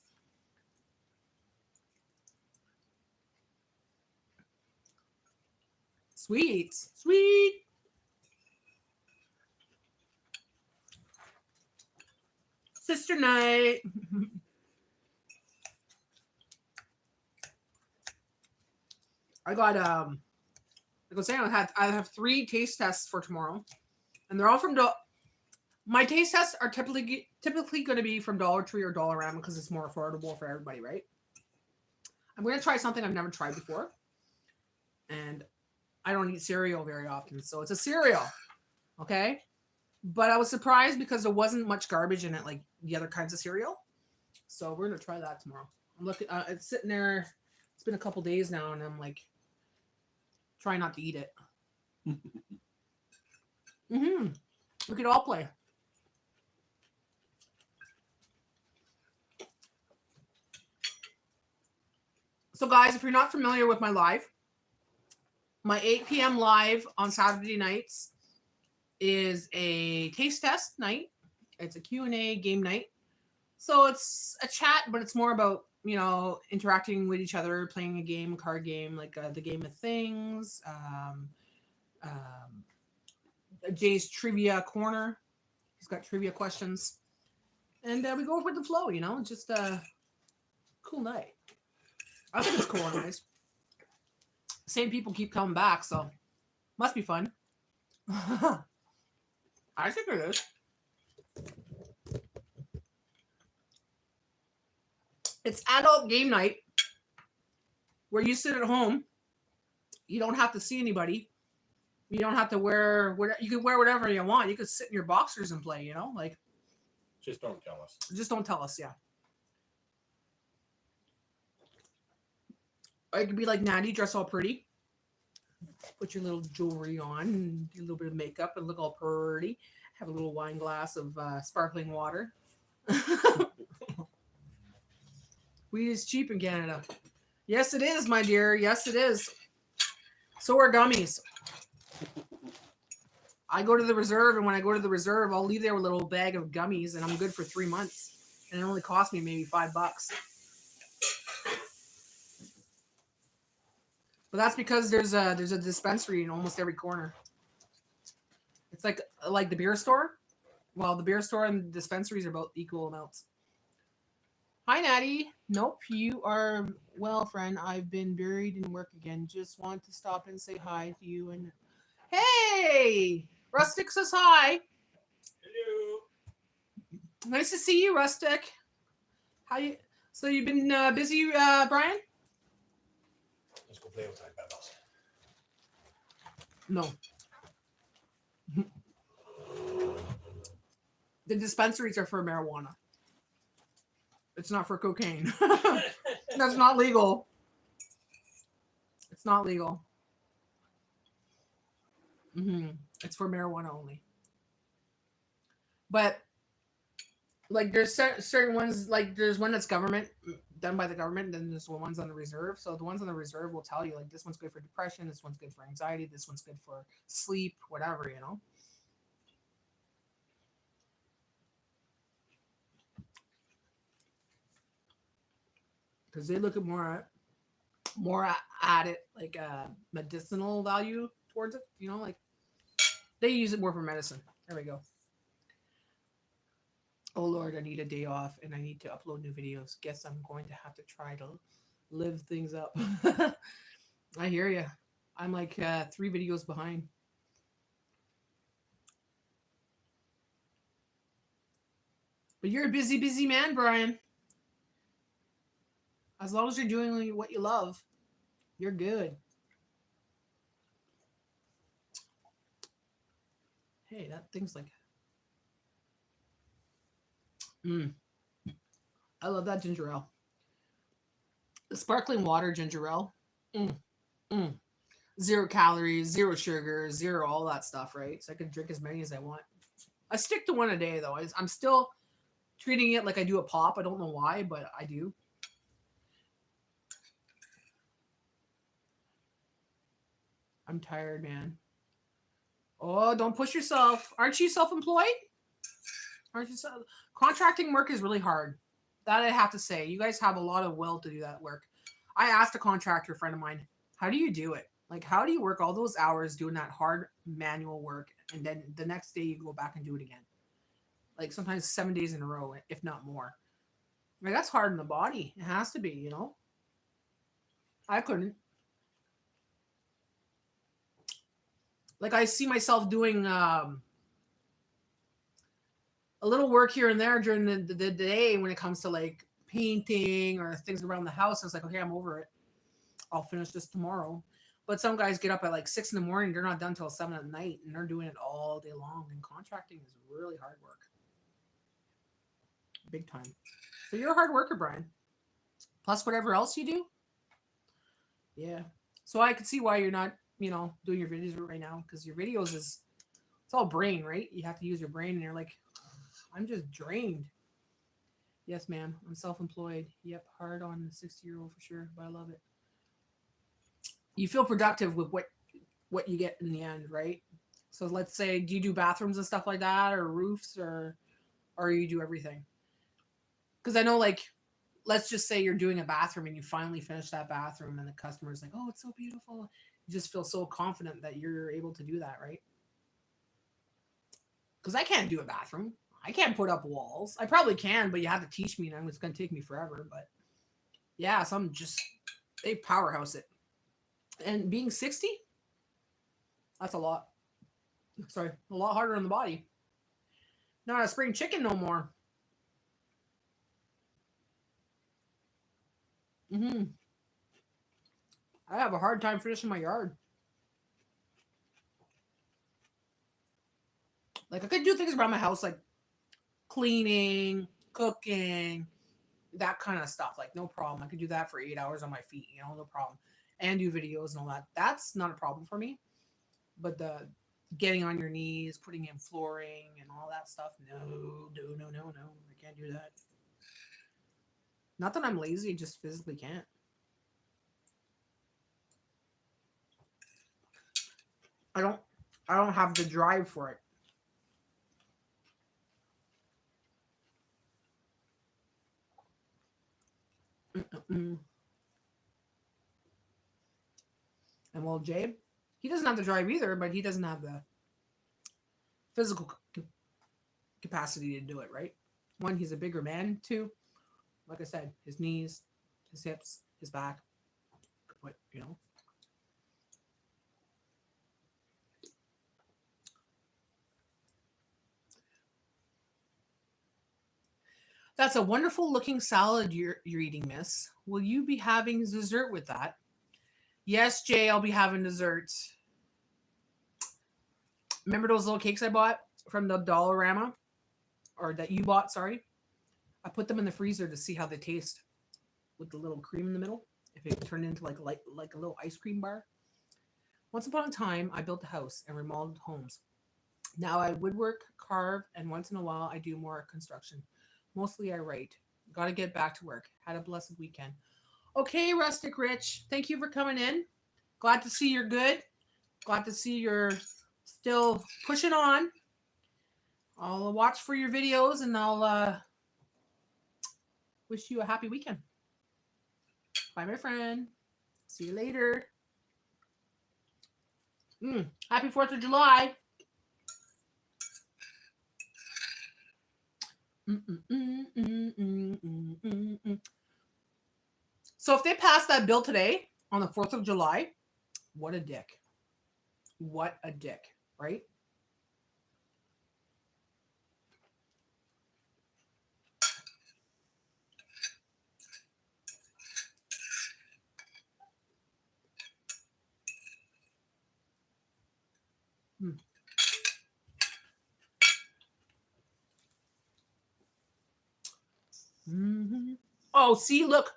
Sweet. Sweet. Sister night. I got like I was saying, I have 3 taste tests for tomorrow, and they're all from my taste tests are typically going to be from Dollar Tree or Dollarama because it's more affordable for everybody, right? I'm going to try something I've never tried before, and I don't eat cereal very often, so it's a cereal, okay? But I was surprised because there wasn't much garbage in it like the other kinds of cereal. So we're going to try that tomorrow. I'm looking, it's sitting there. It's been a couple days now, and I'm like, trying not to eat it. We could all play. So guys, if you're not familiar with my live, my 8 p.m. live on Saturday nights is a taste test night. It's a Q&A game night. So it's a chat, but it's more about, you know, interacting with each other, playing a game, a card game, like the Game of Things, Jay's Trivia Corner. He's got trivia questions. And we go with the flow, you know, just a cool night. I think it's cool, guys. Same people keep coming back, so must be fun. I think it is. It's adult game night where you sit at home. You don't have to see anybody. You don't have to wear whatever. You can wear whatever you want. You could sit in your boxers and play, you know, like. Just don't tell us. Just don't tell us, yeah. Or it could be like Natty, dress all pretty. Put your little jewelry on and do a little bit of makeup and look all pretty. Have a little wine glass of sparkling water. Weed is cheap in Canada. Yes, it is, my dear. Yes, it is. So are gummies. I go to the reserve, and when I go to the reserve, I'll leave there with a little bag of gummies, and I'm good for 3 months. And it only cost me maybe $5. But that's because there's a dispensary in almost every corner. It's like the beer store. Well, the beer store and dispensaries are about equal amounts. Hi, Natty. Nope, you are well, friend. I've been buried in work again. Just want to stop and say hi to you. And hey, Rustic says hi. Hello. Nice to see you, Rustic. How you? So you've been busy, Brian? Let's go play outside, Babos. No. The dispensaries are for marijuana. It's not for cocaine. That's not legal. It's not legal. It's for marijuana only. But like there's certain ones, like there's one that's government done by the government, and then there's ones on the reserve. So the ones on the reserve will tell you like this one's good for depression, this one's good for anxiety, this one's good for sleep, whatever, you know. Because they look at more at it like medicinal value towards it, you know, like they use it more for medicine. There we go. Oh Lord, I need a day off and I need to upload new videos. Guess I'm going to have to try to live things up. I hear you. I'm like 3 videos behind. But you're a busy man, Brian. As long as you're doing what you love, you're good. Hey, that thing's like... I love that ginger ale. The sparkling water ginger ale. 0 calories, 0 sugar, 0 all that stuff, right? So I can drink as many as I want. I stick to one a day, though. I'm still treating it like I do a pop. I don't know why, but I do. I'm tired, man. Oh, don't push yourself. Aren't you self-employed? Contracting work is really hard. That I have to say. You guys have a lot of will to do that work. I asked a contractor friend of mine, how do you do it? Like, how do you work all those hours doing that hard manual work, and then the next day you go back and do it again? Like, sometimes 7 days in a row, if not more. Like, that's hard on the body. It has to be, you know? I couldn't. Like, I see myself doing a little work here and there during the day when it comes to, like, painting or things around the house. I was like, okay, I'm over it. I'll finish this tomorrow. But some guys get up at, like, 6 in the morning. They're not done till 7 at night, and they're doing it all day long. And contracting is really hard work. Big time. So you're a hard worker, Brian. Plus whatever else you do. Yeah. So I could see why you're not, doing your videos right now, because your videos it's all brain, right? You have to use your brain, and you're like, I'm just drained. Yes, ma'am. I'm self-employed. Yep, hard on the 60-year-old for sure, but I love it. You feel productive with what you get in the end, right? So let's say, do you do bathrooms and stuff like that, or roofs, or you do everything? Because I know, like, let's just say you're doing a bathroom and you finally finish that bathroom, and the customer's like, oh, it's so beautiful. You just feel so confident that you're able to do that, right? Because I can't do a bathroom. I can't put up walls. I probably can, but you have to teach me, and it's going to take me forever. But yeah, some they powerhouse it. And being 60, that's a lot. Sorry, a lot harder on the body. Not a spring chicken no more. I have a hard time finishing my yard. Like, I could do things around my house, like cleaning, cooking, that kind of stuff. Like, no problem. I could do that for 8 hours on my feet, no problem. and do videos and all that. That's not a problem for me. But the getting on your knees, putting in flooring and all that stuff, no. I can't do that. Not that I'm lazy, I just physically can't. I don't have the drive for it. Mm-mm. And well, Jay, he doesn't have the drive either, but he doesn't have the physical capacity to do it, right? One, he's a bigger man. Two, like I said, his knees, his hips, his back, what, you know. That's a wonderful looking salad you're eating, miss. Will you be having dessert with that? Yes, Jay, I'll be having dessert. Remember those little cakes I bought from the Dollarama? Or that you bought, sorry? I put them in the freezer to see how they taste with the little cream in the middle. If it turned into like a little ice cream bar. Once upon a time, I built a house and remodeled homes. Now I woodwork, carve, and once in a while I do more construction. Mostly I write. Got to get back to work. Had a blessed weekend. Okay, Rustic Rich, thank you for coming in. Glad to see you're good. Glad to see you're still pushing on. I'll watch for your videos and I'll wish you a happy weekend. Bye, my friend. See you later. Happy 4th of July. So if they pass that bill today on the 4th of July, what a dick. What a dick, right? Mm-hmm. Oh, see, look.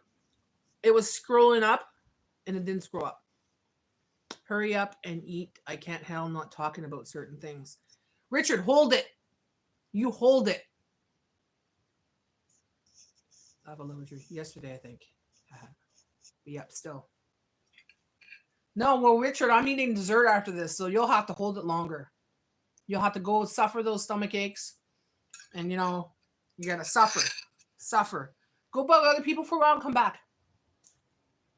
It was scrolling up and it didn't scroll up. Hurry up and eat. I can't handle not talking about certain things. Richard, hold it. You hold it. I have a little yesterday, I think. Yep, still. No, well, Richard, I'm eating dessert after this, so you'll have to hold it longer. You'll have to go suffer those stomach aches. And, you know, you got to suffer. Suffer. Go bug other people for a while and come back.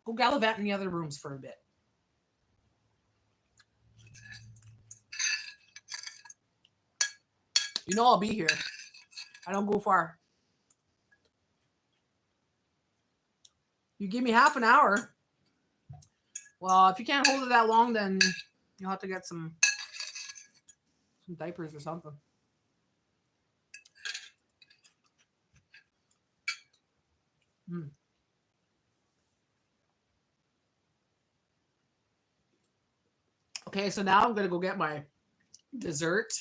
Go gallivant in the other rooms for a bit. You know I'll be here. I don't go far. You give me half an hour. Well, if you can't hold it that long, then you'll have to get some diapers or something. Okay, so now I'm going to go get my dessert.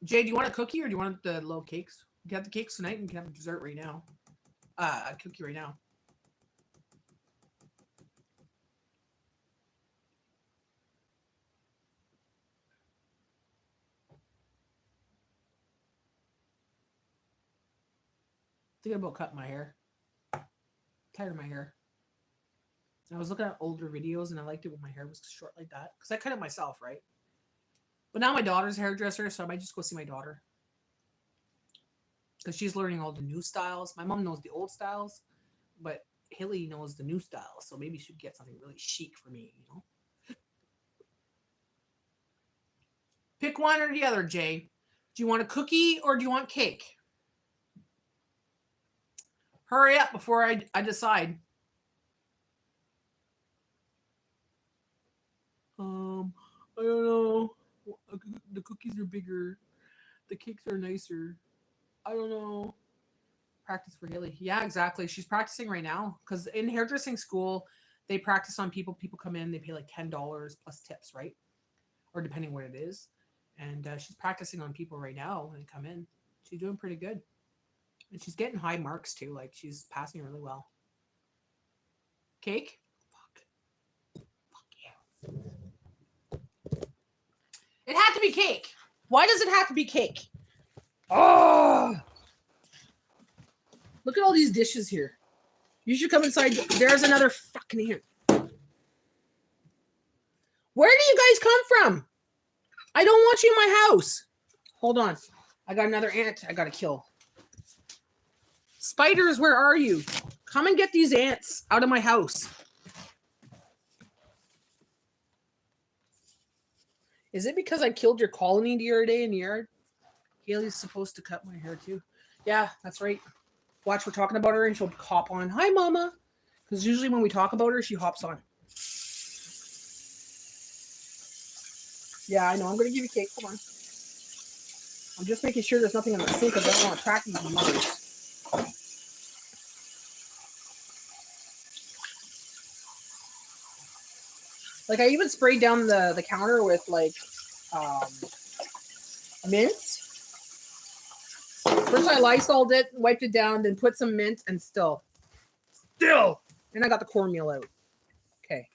Jay, do you want a cookie or do you want the little cakes? You can have the cakes tonight and you can have a dessert right now. A cookie right now. Thinking about cutting my hair. Tired of my hair. I was looking at older videos and I liked it when my hair was short like that. Because I cut it myself, right? But now my daughter's a hairdresser, so I might just go see my daughter. Because she's learning all the new styles. My mom knows the old styles, but Hilly knows the new styles. So maybe she should get something really chic for me, you know? Pick one or the other, Jay. Do you want a cookie or do you want cake? Hurry up before I decide. I don't know. The cookies are bigger. The cakes are nicer. I don't know. Practice for Haley. Yeah, exactly. She's practicing right now because in hairdressing school, they practice on people. People come in, they pay like $10 plus tips, right? Or depending what it is. And she's practicing on people right now when they come in. She's doing pretty good. And she's getting high marks too. Like she's passing really well. Cake? Fuck. Fuck you. It had to be cake. Why does it have to be cake? Oh! Look at all these dishes here. You should come inside. There's another fucking ant. Where do you guys come from? I don't want you in my house. Hold on. I got another ant I gotta kill. Spiders, where are you? Come and get these ants out of my house. Is it because I killed your colony the other day in the yard? Haley's supposed to cut my hair too. Yeah, that's right. Watch, we're talking about her and she'll hop on. Hi, Mama. Because usually when we talk about her, she hops on. Yeah, I know. I'm going to give you cake. Hold on. I'm just making sure there's nothing in the sink because I don't want to attract these mothers. Like, I even sprayed down the counter with, like, mints. First I Lysoled it, wiped it down, then put some mint, and still. And I got the cornmeal out. Okay.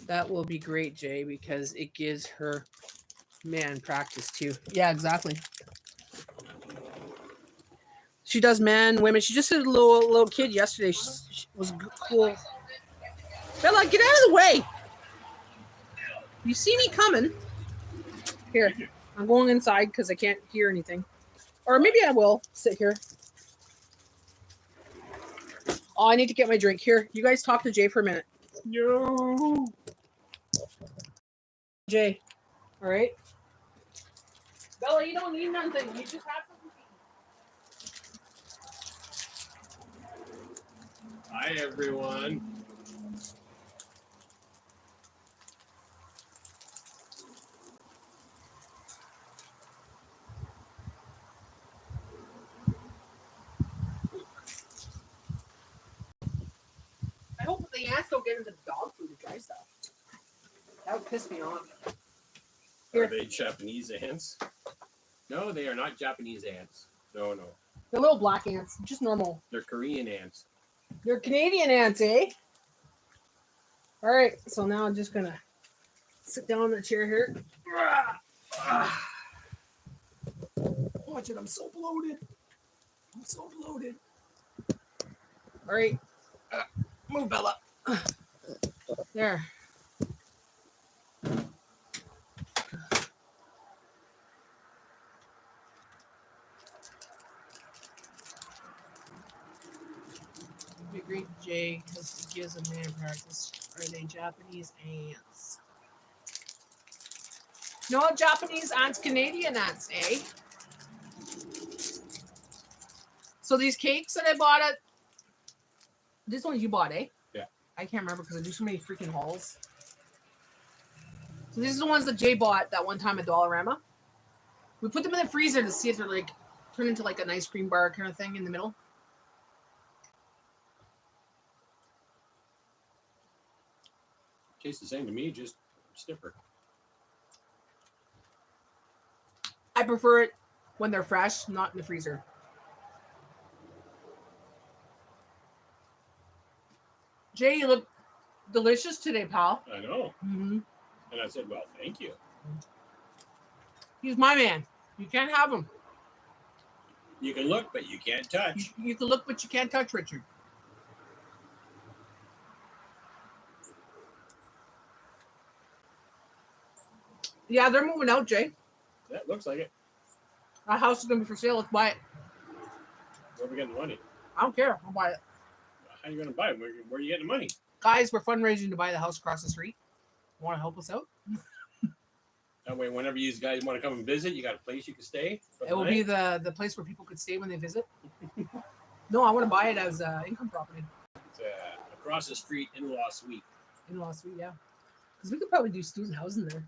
That will be great, Jay, because it gives her man practice too. Yeah, exactly. She does men, women. She just did a little kid yesterday. She was cool. Bella, get out of the way. You see me coming. Here, I'm going inside because I can't hear anything. Or maybe I will sit here. Oh, I need to get my drink. Here, you guys talk to Jay for a minute. No. Jay, all right? Bella, you don't need nothing. You just have something to eat. Hi, everyone. I hope the ants don't get into the dog food or dry stuff. That would piss me off. Here. Are they Japanese ants? No, they are not Japanese ants. No. They're little black ants, just normal. They're Korean ants. They're Canadian ants, eh? All right, so now I'm just gonna sit down in the chair here. Watch it, I'm so bloated. I'm so bloated. All right, move, Bella. There. Be great, Jay, because it gives a man practice. Are they Japanese ants? No, Japanese ants, Canadian ants, eh? So these cakes that I bought at this one's you bought, eh? Yeah. I can't remember because I do so many freaking hauls. So these are the ones that Jay bought that one time at Dollarama. We put them in the freezer to see if they're like turn into like an ice cream bar kind of thing in the middle. Tastes the same to me, just stiffer. I prefer it when they're fresh, not in the freezer. Jay, you look delicious today, pal. I know. Mm-hmm. And I said, well, thank you. He's my man. You can't have him. You can look, but you can't touch. You can look, but you can't touch Richard. Yeah, they're moving out, Jay. That looks like it. Our house is going to be for sale. Let's buy it. Where are we getting the money? I don't care. I'll buy it. How are you going to buy it? Where are you getting the money? Guys, we're fundraising to buy the house across the street. Want to help us out? That way, whenever you guys want to come and visit, you got a place you can stay. It will be the place where people could stay when they visit. No, I want to buy it as income property. It's, across the street, in-law suite. In-law suite, yeah. Because we could probably do student housing there.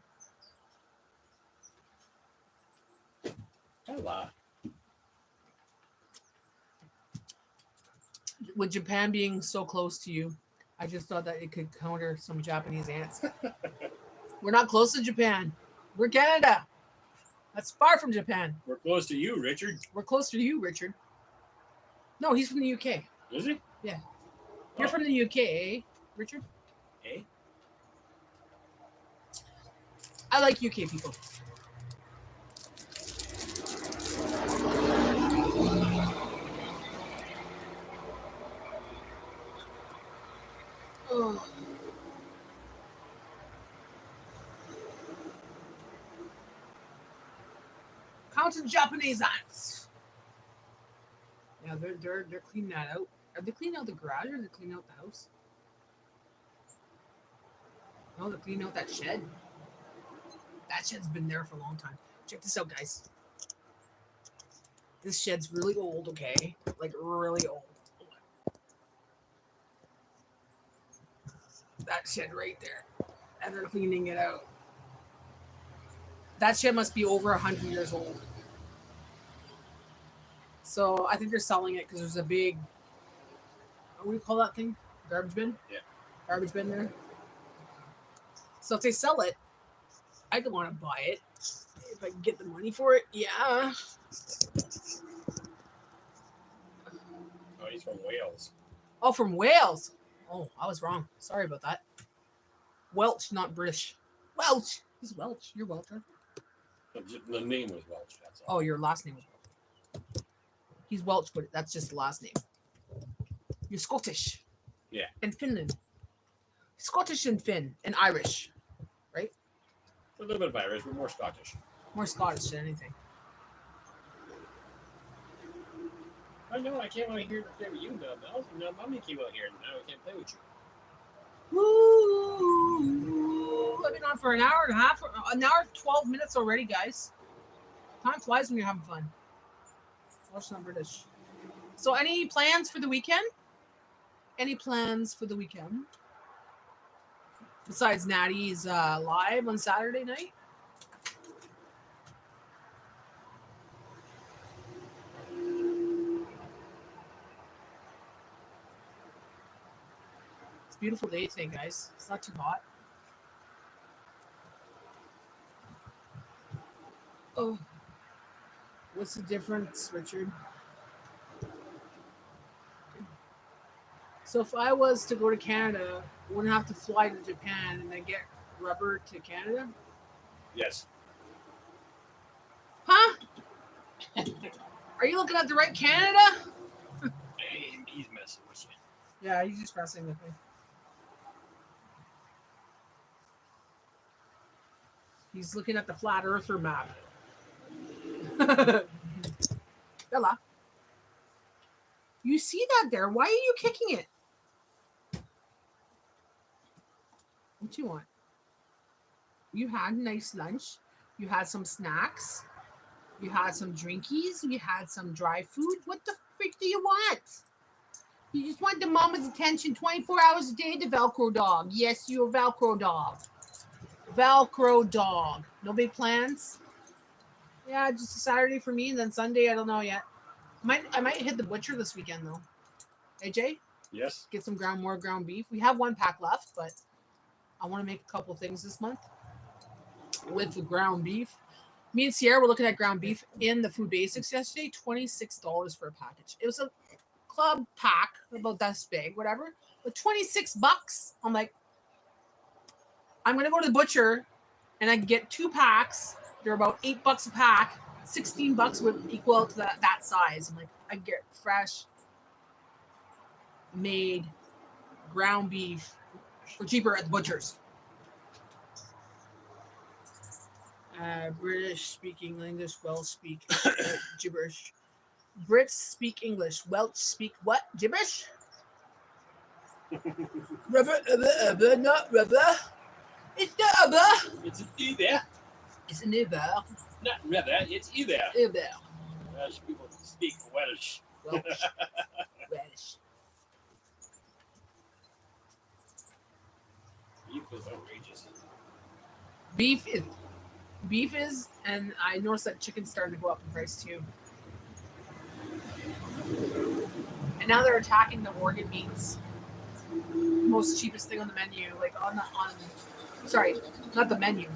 Hello. with Japan being so close to you, I just thought that it could counter some Japanese ants. We're not close to Japan. We're Canada. That's far from Japan. We're close to you, Richard. We're closer to you, Richard. No, he's from the UK. Is he? Yeah. You're Oh. from the UK, eh, Richard? Eh? I like UK people. Oh. Counting Japanese ants. Yeah, they're cleaning that out. Are they cleaning out the garage or are they cleaning out the house? No, they're cleaning out that shed. That shed's been there for a long time. Check this out, guys. This shed's really old, okay? Like, really old. That shed right there. And they're cleaning it out. That shed must be over 100 years old. So, I think they're selling it because there's a big... What do you call that thing? Garbage bin? Yeah. Garbage bin there. So, if they sell it, I don't want to buy it. If I can get the money for it, yeah. Oh, he's from Wales. Oh, from Wales. Oh, I was wrong. Sorry about that. Welsh, not British. Welsh. He's Welsh. You're Welsh. Huh? The name was Welsh. That's all. Oh, your last name was Welsh. He's Welsh, but that's just the last name. You're Scottish. Yeah. And Finland. Scottish and Finn. And Irish. Right? A little bit of Irish, but more Scottish. More Scottish than anything. I know, I can't wait here to play with you, Bells. No, Mommy came out here and now I can't play with you. Woo! I've been on for an hour and a half. An hour, 12 minutes already, guys. Time flies when you're having fun. Welsh, not British. So, any plans for the weekend? Any plans for the weekend? Besides Natty's live on Saturday night? It's a beautiful day today, guys. It's not too hot. Oh. What's the difference, Richard? So if I was to go to Canada, I wouldn't have to fly to Japan and then get rubber to Canada? Yes. Huh? Are you looking at the right Canada? He's messing with you. Yeah, he's just messing with me. He's looking at the flat earther map. Bella. You see that there? Why are you kicking it? What you want? You had a nice lunch. You had some snacks. You had some drinkies. You had some dry food. What the freak do you want? You just want the mama's attention 24 hours a day, the Velcro dog. Yes, you're a Velcro dog. Velcro dog. No big plans? Yeah, just a Saturday for me, and then Sunday, I don't know yet. I might hit the butcher this weekend, though. AJ? Yes. Get some more ground beef. We have one pack left, but I want to make a couple things this month with the ground beef. Me and Sierra were looking at ground beef in the Food Basics yesterday. $26 for a package. It was a club pack, about this big, whatever, but $26. I'm like, I'm gonna go to the butcher, and I can get 2 packs. They're about $8 a pack. $16 would equal to that size. I'm like, I get fresh, made ground beef for cheaper at the butcher's. British speak English, Welsh speak gibberish. Brits speak English, Welsh speak what? Gibberish? Rubber, not rubber. It's not rubber. It's either. It's an Uber. Not rubber, it's either. Uber. Welsh people speak Welsh. Welsh. Welsh. Beef is outrageous. Beef is, and I noticed that chicken's starting to go up in price too. And now they're attacking the organ meats. Most cheapest thing on the menu, like sorry, not the menu.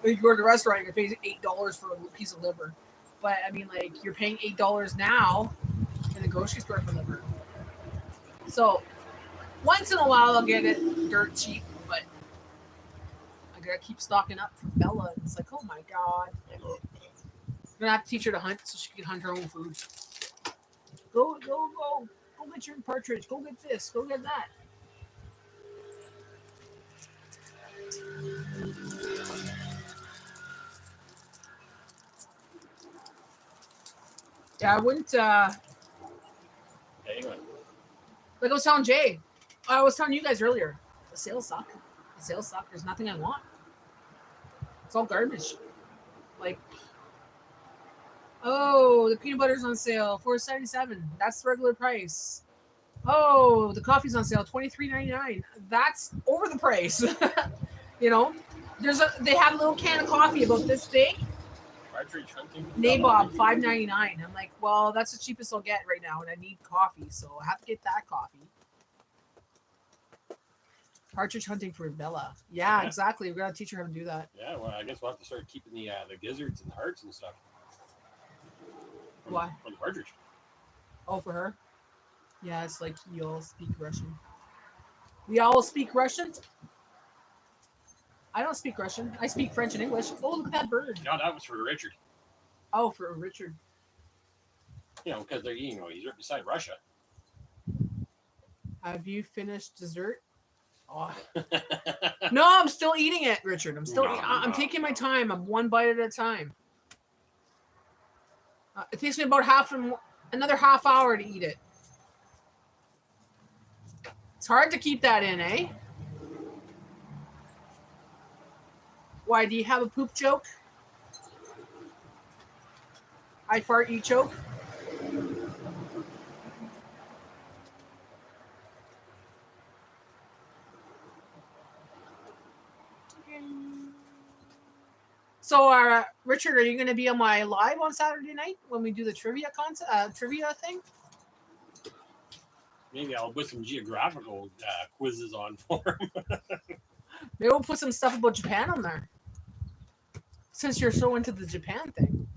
You go to the restaurant, you're paying $8 for a piece of liver. But I mean, like, you're paying $8 now in the grocery store for liver. So once in a while I'll get it dirt cheap, but I gotta keep stocking up for Bella. It's like, oh my god. I'm gonna have to teach her to hunt so she can hunt her own food. Go get your partridge, go get this, go get that. Yeah, I wouldn't Anyway. like I was telling Jay. I was telling you guys earlier. The sales suck. The sales suck. There's nothing I want. It's all garbage. Like, oh, the peanut butter's on sale, $4.77. That's the regular price. Oh, the coffee's on sale, $23.99. That's over the price. You know, they have a little can of coffee about this big. Partridge hunting. Nabob, $5.99. I'm like, well, that's the cheapest I'll get right now, and I need coffee, so I have to get that coffee. Partridge hunting for Bella. Yeah, exactly. We're gonna teach her how to do that. Yeah, well, I guess we'll have to start keeping the gizzards and the hearts and stuff. Why? From the partridge. Oh, for her? Yeah, it's like you all speak Russian. We all speak Russian? I don't speak Russian. I speak French and English. Oh, look at that bird. No, that was for Richard. Oh, for Richard. You know, because they're he's right beside Russia. Have you finished dessert? Oh. No, I'm still eating it, Richard. I'm taking my time. I'm one bite at a time. It takes me about another half hour to eat it. It's hard to keep that in, eh? Why, do you have a poop joke? I fart, you choke? So, Richard, are you going to be on my live on Saturday night when we do the trivia thing? Maybe I'll put some geographical quizzes on for him. Maybe we'll put some stuff about Japan on there. Since you're so into the Japan thing.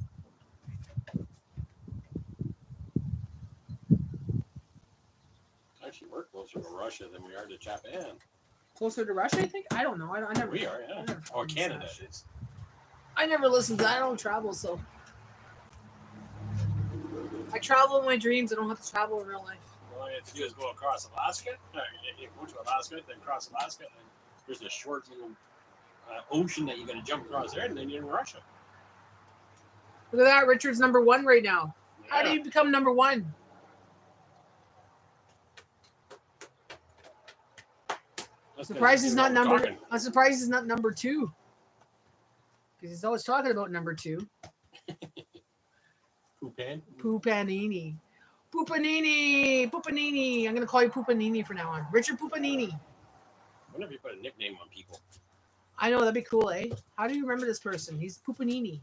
Actually, we're closer to Russia than we are to Japan. Closer to Russia, I think? I don't know. I never. We are, yeah. Or Canada is. I never listen to that. I don't travel, so. I travel in my dreams. I don't have to travel in real life. All you have to do is go across Alaska. You go to Alaska, then cross Alaska, and there's a short little ocean that you're going to jump across there, and then you're in Russia. Look at that. Richard's number one right now. Yeah. How do you become number one? I'm surprised he's not number two. Because he's always talking about number two. Poopanini. Poopanini. I'm going to call you Poopanini from now on. Richard Poopanini. Whenever you put a nickname on people. I know, that'd be cool, eh? How do you remember this person? He's Poopanini.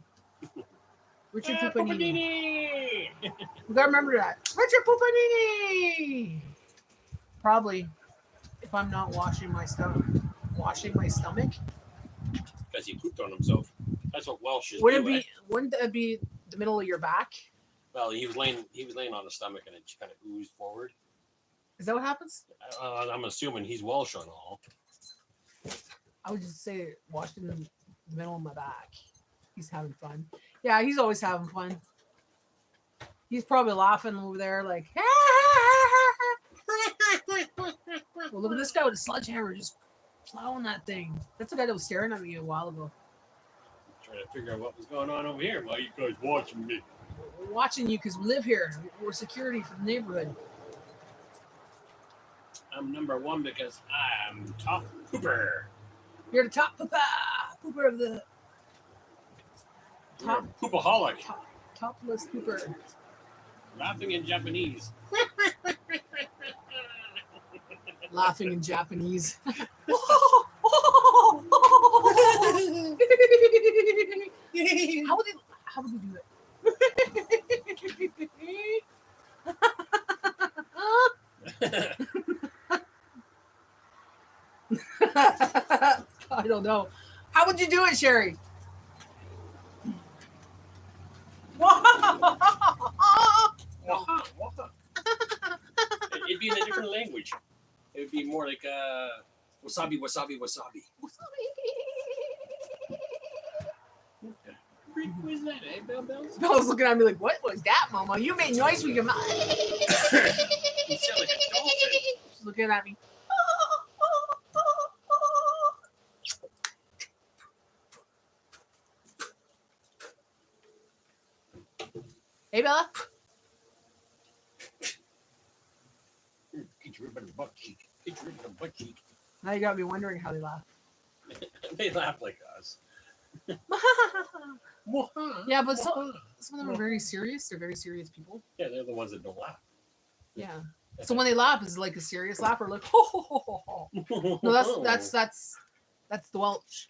Richard Poopanini. We gotta remember that. Richard Poopanini. Probably, if I'm not washing my stomach. Because he pooped on himself. That's what Welsh is. Wouldn't that be the middle of your back? Well, he was laying on his stomach and it kind of oozed forward. Is that what happens? I'm assuming he's Welsh on all. I would just say washed in the middle of my back. He's having fun. Yeah, he's always having fun. He's probably laughing over there like, well, look at this guy with a sledgehammer just plowing that thing. That's the guy that was staring at me a while ago. Trying to figure out what was going on over here while you guys watching me. We're watching you because we live here. We're security for the neighborhood. I'm number one because I'm top pooper. You're the top pooper of the top poopaholic. Topless pooper. Laughing in Japanese. Laughing in Japanese. How would they do it? I don't know. How would you do it, Sherry? It'd be in a different language. It would be more like wasabi, wasabi, wasabi. What is that, eh, Bell Bells? Bella's looking at me like, what was that, Mama? You made noise with your mouth. You sound like a dolphin. She's looking at me. Hey, Bella. Get your rib on the butt cheek. Get your rib on the butt cheek. Now you got me wondering how they laugh. They laugh like us. Yeah, but some of them are very serious. They're very serious people. Yeah, they're the ones that don't laugh. Yeah. So when they laugh, is it like a serious laugh or like ho ho ho ho ho? No, that's the Welsh.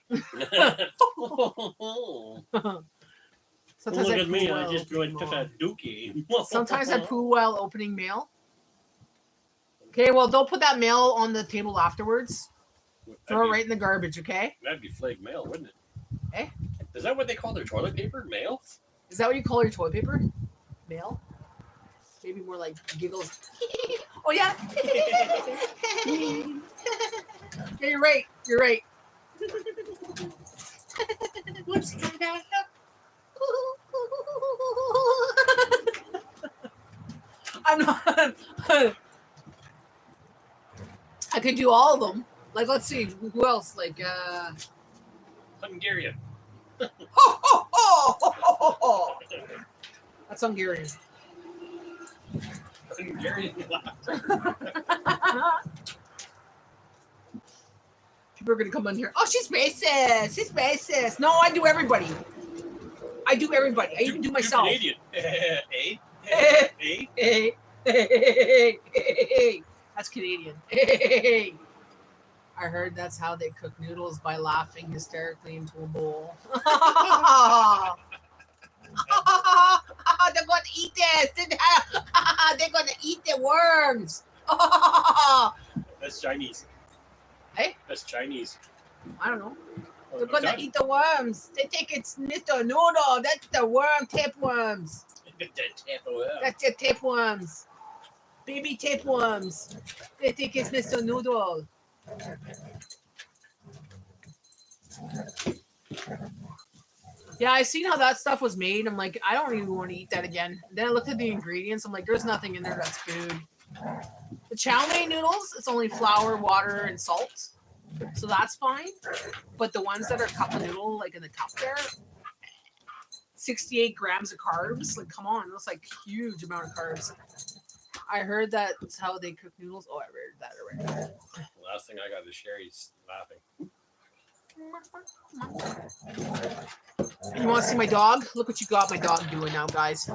Sometimes Look I at me, poo I while just opening took mail. a dookie. Sometimes I poo while opening mail. Okay, well, don't put that mail on the table afterwards. Throw it right in the garbage, okay? That'd be flake mail, wouldn't it? Eh? Is that what they call their toilet paper? Mail? Is that what you call your toilet paper? Mail? Maybe more like giggles. Oh, yeah? Yeah, you're right. You're right. What's that? I'm not. I could do all of them. Like, let's see, who else? Like, Hungarian. That's Hungarian. Hungarian laughter. People are gonna come on here. Oh, she's racist. She's racist. No, I do everybody. I do everybody. I even do myself. Canadian. That's Canadian. I heard that's how they cook noodles, by laughing hysterically into a bowl. They're going to eat this. They're going to eat the worms. That's Chinese. Hey? That's Chinese. I don't know. Oh, They're going to eat the worms. They think it's Mr. Noodle. That's the worm tapeworms. That's the tapeworms. Baby tapeworms. They think it's Mr. Noodle. Yeah, I seen how that stuff was made. I'm like, I don't even want to eat that again. Then I looked at the ingredients. I'm like, there's nothing in there that's food. The chow mein noodles, it's only flour, water, and salt. So that's fine. But the ones that are cup of noodle, like in the cup there, 68 grams of carbs. Like, come on, that's like a huge amount of carbs. I heard that's how they cook noodles. Oh, I read that already. The last thing I got is Sherry's laughing. You want to see my dog? Look what you got my dog doing now, guys.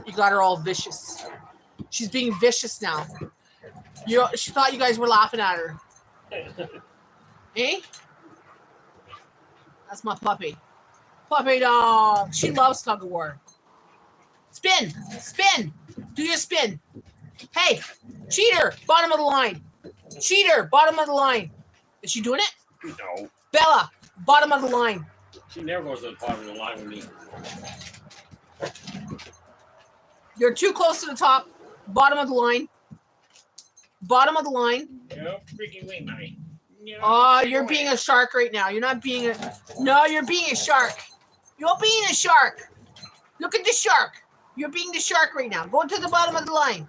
You got her all vicious. She's being vicious now. She thought you guys were laughing at her. Eh? That's my puppy. Puppy dog. She loves tug of war. Spin. Spin. Do your spin. Hey, cheater. Bottom of the line. Cheater. Bottom of the line. Is she doing it? No. Bella. Bottom of the line. She never goes to the bottom of the line with me. You're too close to the top. Bottom of the line. Bottom of the line. No freaking way, mommy. No, Oh, you're being a shark right now. You're not being a... No, you're being a shark. You're being a shark. Look at the shark. You're being the shark right now. Go to the bottom of the line.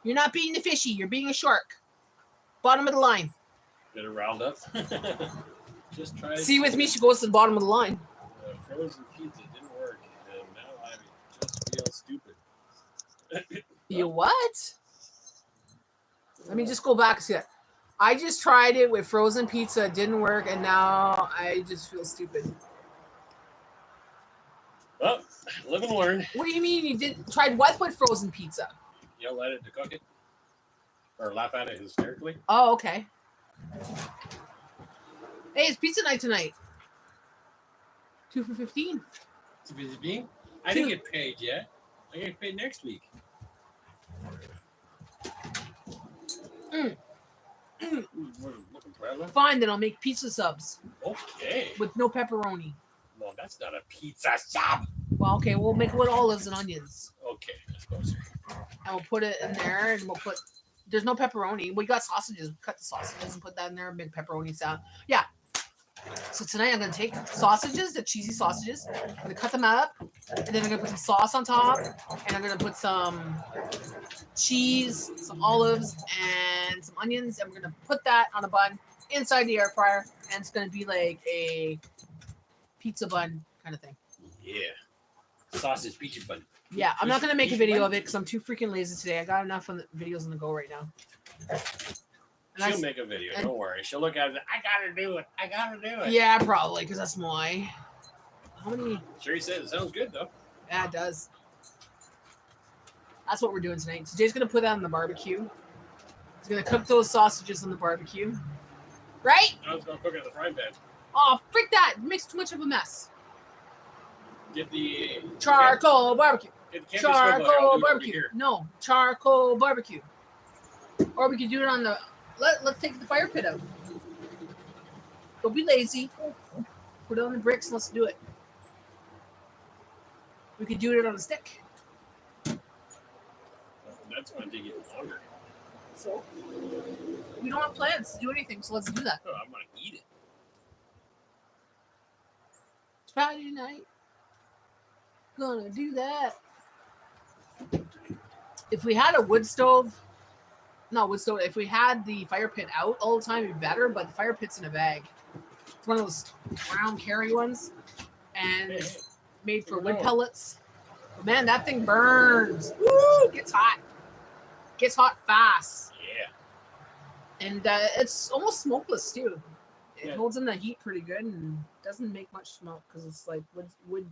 You're not being the fishy. You're being a shark. Bottom of the line. Get her riled up. Just try. See, with me, she goes to the bottom of the line. Frozen pizza didn't work, and now I just feel stupid. You what? Let me just go back a second. I just tried it with frozen pizza. It didn't work, and now I just feel stupid. Well, live and learn. What do you mean you tried what with frozen pizza? Yell at it to cook it, or laugh at it hysterically. Oh, okay. Hey, it's pizza night tonight. 2 for $15. It's a busy being. I didn't get paid yet. I get paid next week. We're looking forever. Fine, then I'll make pizza subs Okay. with no pepperoni. Well, that's not a pizza sub. Well, okay, we'll make it with olives and onions. Okay, let's go. Sir. And we'll put it in there, and we'll put. There's no pepperoni. We got sausages. We cut the sausages and put that in there. Big pepperoni salad. Yeah. So tonight I'm gonna take sausages, the cheesy sausages. I'm gonna cut them up, and then I'm gonna put some sauce on top, and I'm gonna put some cheese, some olives, and some onions, and we're gonna put that on a bun inside the air fryer, and it's gonna be like a pizza bun kind of thing. Yeah. Sausage pizza bun. Yeah, I'm not gonna make a video of it because I'm too freaking lazy today. I got enough on the videos on the go right now. And She'll make a video. Don't worry. She'll look at it. I gotta do it. I gotta do it. Yeah, probably because that's my. How many? Sherry said it sounds good though. Yeah, it does. That's what we're doing tonight. So Jay's gonna put that on the barbecue. He's gonna cook those sausages on the barbecue. Right? I was gonna cook it in the frying pan. Oh, freak that! It makes too much of a mess. Get the Charcoal barbecue. Get the canvas swivel. I'll do Charcoal it over barbecue. here. No, charcoal barbecue. Or we could do it on the. Let's take the fire pit out. Don't be lazy. Put it on the bricks and let's do it. We could do it on a stick. That's gonna take even longer. So we don't have plans to do anything, so let's do that. Oh, I'm gonna eat it. It's Friday night. Gonna do that. If we had a wood stove, not wood stove, if we had the fire pit out all the time, it'd be better, but the fire pit's in a bag. It's one of those round carry ones, and it's made for wood pellets. But man, that thing burns. Woo! Gets hot. Gets hot fast. Yeah. And it's almost smokeless too. It Yeah. holds in the heat pretty good and doesn't make much smoke because it's like wood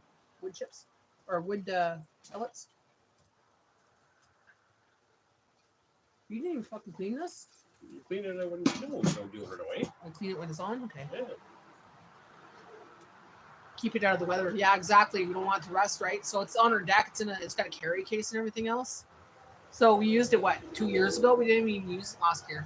chips or wood pellets. You didn't even fucking clean this? You clean it when you know, so do it right away. I'll clean it when it's on. Okay. Yeah. Keep it out of the weather. Yeah, exactly. We don't want it to rust, right? So it's on our deck. It's got a carry case and everything else. So we used it 2 years ago? We didn't even use it last year.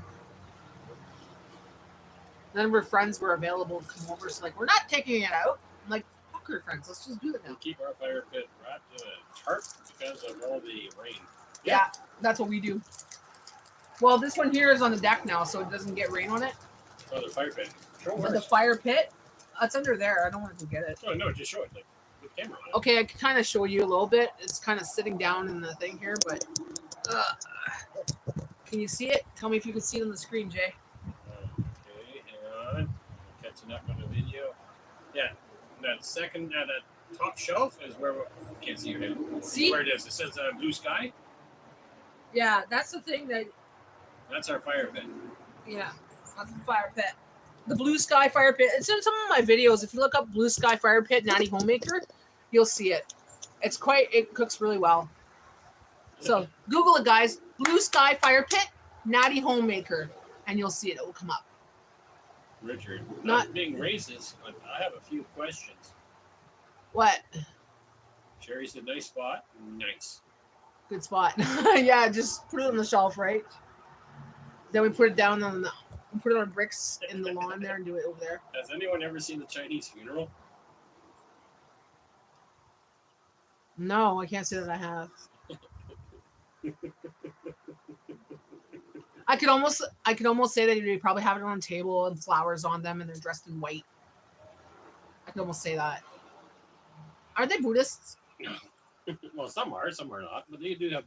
None of our friends were available to come over. So like, we're not taking it out. I'm like, fuck our friends. Let's just do it We now. keep our fire pit wrapped in a tarp because of all the rain. Yeah, that's what we do. Well, this one here is on the deck now, so it doesn't get rain on it. Oh, the fire pit. Show But the where. fire pit, it's under there. I don't want to go get it. Oh no, just show it like with the camera on it. Okay, I can kind of show you a little bit. It's kind of sitting down in the thing here, but can you see it? Tell me if you can see it on the screen, Jay. Okay, hang on. Catching up on the video. Yeah, that second, that top shelf is where we can't see your name. See? Where it is. It says blue sky. Yeah, that's the thing that, That's our fire pit. yeah, that's the fire pit. The Blue Sky Fire Pit. It's in some of my videos. If you look up Blue Sky Fire Pit, Natty Homemaker, you'll see it. It cooks really well. So Google it, guys. Blue Sky Fire Pit, Natty Homemaker, and you'll see it. It will come up. Richard, Not- not being racist, but I have a few questions. What? Sherry's a nice spot. Nice. Good spot. Yeah, just put it on the shelf, right? Then we put it down on put it on bricks in the lawn there and do it over there. Has anyone ever seen the Chinese funeral? No, I can't say that I have. I could almost say that they probably have it on a table and flowers on them and they're dressed in white. I could almost say that. Are they Buddhists? Well, some are not, but they do have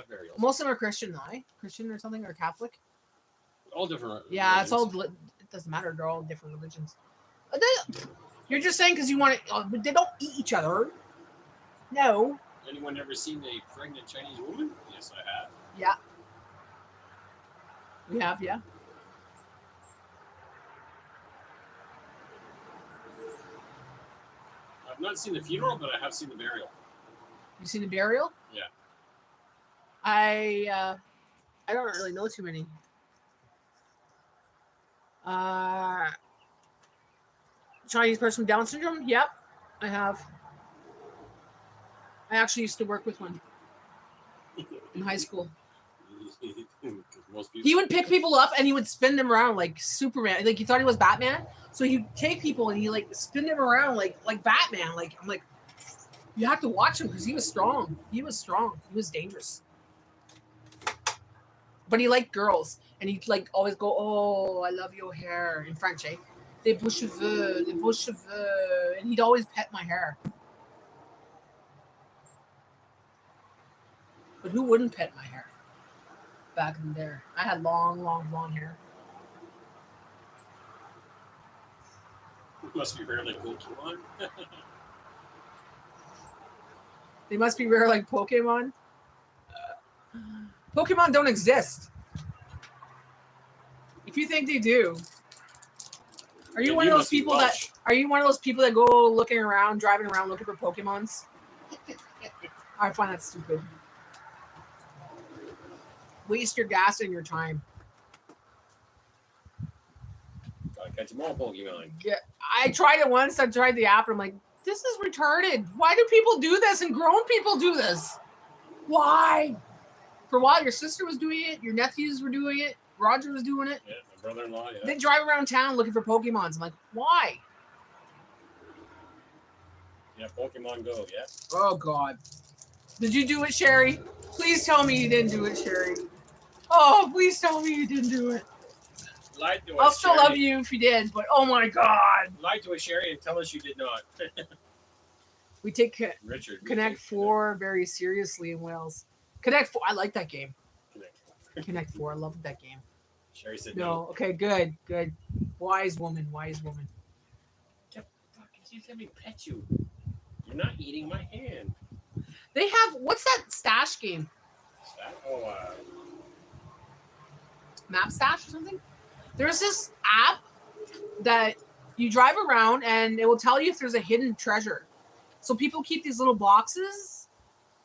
burials. Most of them are Christian, though, eh? Christian or something, or Catholic. All different. Yeah, it's religions. all. It doesn't matter. They're all different religions. You're just saying because you want to. They don't eat each other. No. Anyone ever seen a pregnant Chinese woman? Yes, I have. Yeah. We have, yeah. I've not seen the funeral, but I have seen the burial. You seen the burial? Yeah. I don't really know too many. Chinese person with Down syndrome? Yep, I have. I actually used to work with one in high school. Most people. He would pick people up and he would spin them around like Superman. Like he thought he was Batman. So he'd take people and he like spin them around like Batman. Like I'm like, you have to watch him because he was strong. He was strong. He was dangerous. But he liked girls. And he'd like always go, oh, I love your hair in French, eh? Les beaux cheveux, les beaux cheveux. And he'd always pet my hair. But who wouldn't pet my hair? Back in there. I had long blonde hair. Must be rare like Pokemon. They must be rare like Pokemon. Pokemon don't exist. If you think they do, are you one of those people that go looking around, driving around looking for Pokemons? I find that stupid. Waste your gas and your time. Gotta catch them all, Pokemon. Yeah, I tried it once. I tried the app and I'm like, this is retarded. Why do people do this and grown people do this? Why? For a while, your sister was doing it. Your nephews were doing it. Roger was doing it. Yeah, my brother-in-law, yeah. They drive around town looking for Pokemons. I'm like, why? Yeah, Pokemon Go, yeah. Oh, God. Did you do it, Sherry? Please tell me you didn't do it, Sherry. Oh, please tell me you didn't do it. Lied to us, I'll still Sherry. love you if you did, but oh, my God. Lied to us, Sherry, and tell us you did not. We take Richard. Connect 4 very seriously in Wales. Connect 4. I like that game. Connect. Connect 4. I love that game. Sherry said No. Okay, good. Wise woman. Just let me pet you. You're not eating my hand. They have, what's that stash game? Oh, Map Stash or something? There's this app that you drive around and it will tell you if there's a hidden treasure. So people keep these little boxes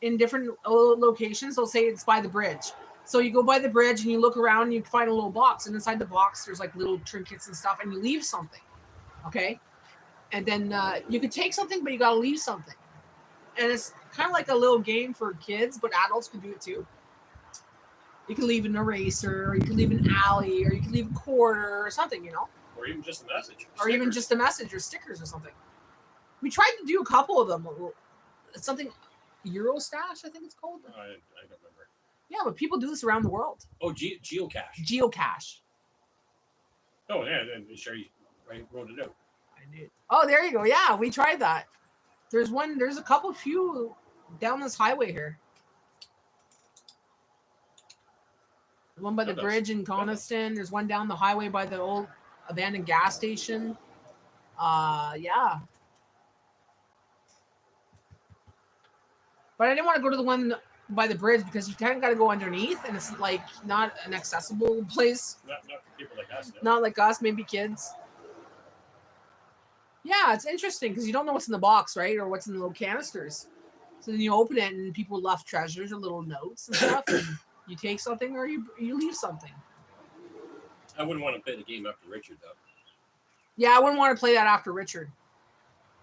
in different locations. They'll say it's by the bridge. So you go by the bridge and you look around and you find a little box. And inside the box, there's like little trinkets and stuff. And you leave something. Okay? And then you could take something, but you got to leave something. And it's kind of like a little game for kids, but adults can do it too. You can leave an eraser, or you can leave an alley, or you can leave a quarter or something, you know? or even just a message. Or even just a message or stickers or something. We tried to do a couple of them. It's something, Eurostash, I think it's called. I don't remember. Yeah, but people do this around the world. Oh, geocache. Geocache. Oh, yeah, then Sherry wrote it out. I did. Oh, there you go. Yeah, we tried that. There's a few down this highway here. One by the bridge in Coniston. There's one down the highway by the old abandoned gas station. Yeah. But I didn't want to go to the one by the bridge because you kind of got to go underneath, and it's like not an accessible place. Not for people like us. No. Not like us, maybe kids. Yeah, it's interesting because you don't know what's in the box, right? Or what's in the little canisters. So then you open it and people left treasures or little notes and stuff. And you take something or you leave something. I wouldn't want to play the game after Richard, though. Yeah, I wouldn't want to play that after Richard.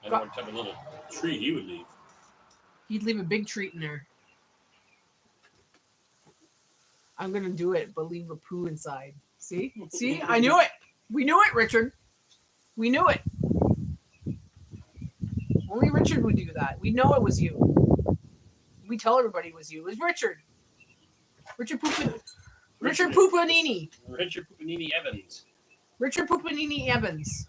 I don't want to have a little treat he would leave. He'd leave a big treat in there. I'm going to do it, but leave a poo inside. See? See? I knew it. We knew it, Richard. We knew it. Only Richard would do that. We know it was you. We tell everybody it was you. It was Richard. Richard Poopanini. Richard Poopanini Evans. Richard Poopanini Evans.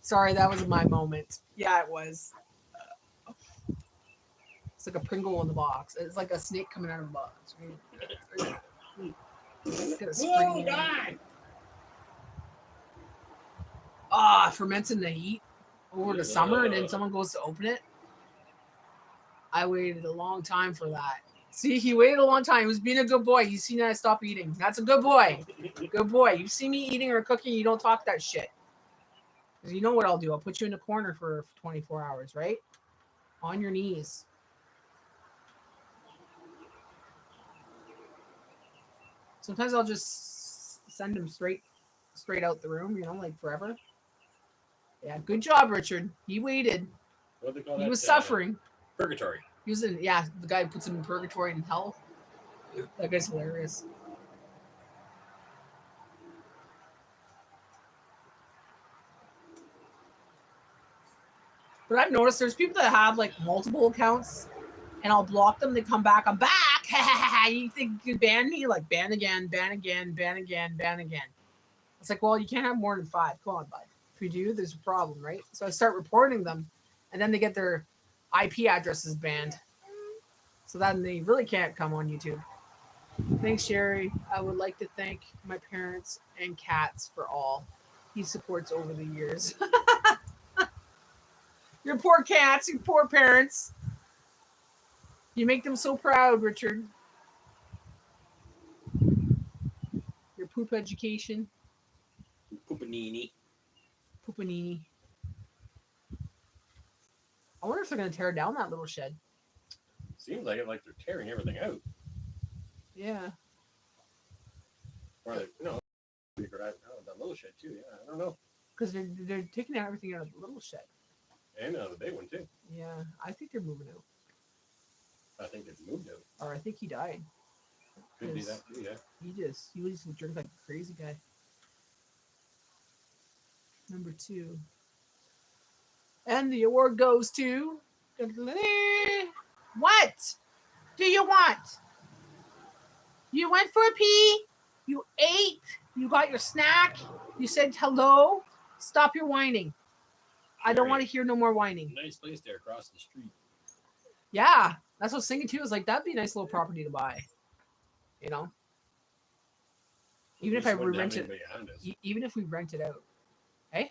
Sorry, that was my moment. Yeah, it was. It's like a Pringle in the box. It's like a snake coming out of the box. Whoa, God! It ferments in the heat over the summer, and then someone goes to open it. I waited a long time for that. See, he waited a long time. He was being a good boy. He's seen that I stopped eating. That's a good boy. Good boy. You see me eating or cooking, you don't talk that shit. Because you know what I'll do. I'll put you in the corner for 24 hours, right? On your knees. Sometimes I'll just send him straight out the room, you know, like forever. Yeah, good job, Richard. He waited. What do they call that? He was suffering. Purgatory. He was in, the guy who puts him in purgatory and hell. That guy's hilarious. But I've noticed there's people that have like multiple accounts, and I'll block them. They come back. I'm back. You think you can ban me? Like ban again, ban again, ban again, ban again. It's like, well, you can't have more than 5. Come on, bud. If you do, there's a problem, right? So I start reporting them, and then they get their IP addresses banned. So then they really can't come on YouTube. Thanks, Sherry. I would like to thank my parents and cats for all he supports over the years. Your poor cats, your poor parents. You make them so proud, Richard. Your poop education. Poopanini. Poopanini. I wonder if they're going to tear down that little shed. Seems like it, like they're tearing everything out. Yeah. Or they, no, that little shed too. Yeah, I don't know. Because they're taking out everything out of the little shed. And the big one too. Yeah, I think they're moving out. I think it's moved out. Or I think he died. Could be that too, yeah. He just drinks like a crazy guy. Number 2. And the award goes to... What do you want? You went for a pee. You ate. You got your snack. You said hello. Stop your whining. I don't want to hear no more whining. Nice place there across the street. Yeah, that's what I was thinking too. Is like that'd be a nice little property to buy. You know, even if I rent it, even if we rent it out, hey.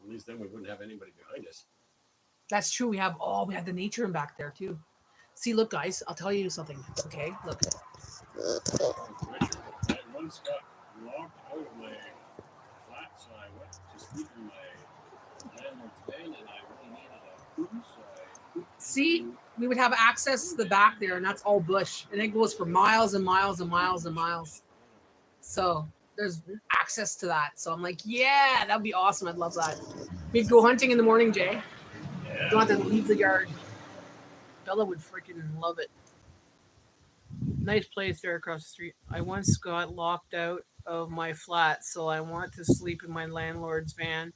At least then we wouldn't have anybody behind us. That's true. We have the nature in back there too. See, look, guys, I'll tell you something. Okay, look. Richard, I once got locked out of my flat, so I went to sleep in my landlord's bed, and I really needed a poo, so I pooped. See, we would have access to the back there, and that's all bush, and it goes for miles and miles and miles and miles. So there's access to that. So I'm like, yeah, that'd be awesome. I'd love that. We'd go hunting in the morning, Jay. Yeah. Don't have to leave the yard. Bella would freaking love it. Nice place there across the street. I once got locked out of my flat, so I wanted to sleep in my landlord's van,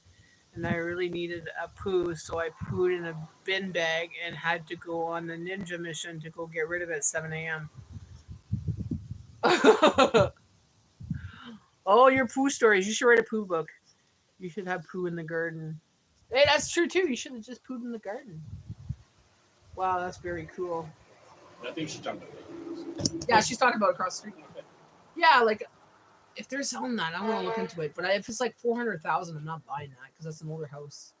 and I really needed a poo, so I pooed in a bin bag and had to go on the ninja mission to go get rid of it at 7 a.m. Oh, your poo stories. You should write a poo book. You should have poo in the garden. Hey, that's true too. You should have just pooed in the garden. Wow, that's very cool. I think she's talking about Yeah, she's talking about across the street. Yeah, like if they're selling that, I want to look into it. But if it's like 400,000, I'm not buying that because that's an older house.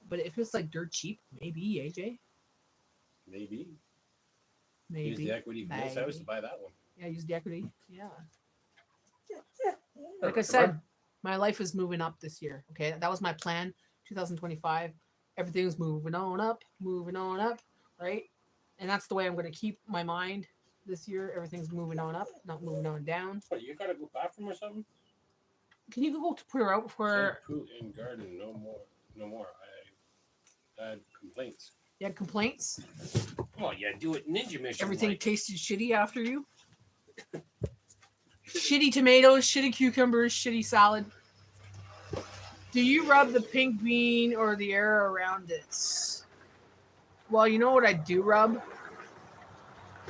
But if it's like dirt cheap, maybe AJ. Maybe. Maybe. Use the equity from this house to buy that one. Yeah, use the equity. Yeah. Like I said, my life is moving up this year. Okay, that was my plan. 2025, everything's moving on up, right? And that's the way I'm going to keep my mind this year. Everything's moving on up, not moving on down. What, you got to go bathroom or something? Can you go to put her out for? Poo in garden, no more. I had complaints. You had complaints? Oh yeah, do it ninja mission. Everything like. tasted shitty after you. Shitty tomatoes, shitty cucumbers, shitty salad. Do you rub the pink bean or the air around it? Well, you know what I do rub?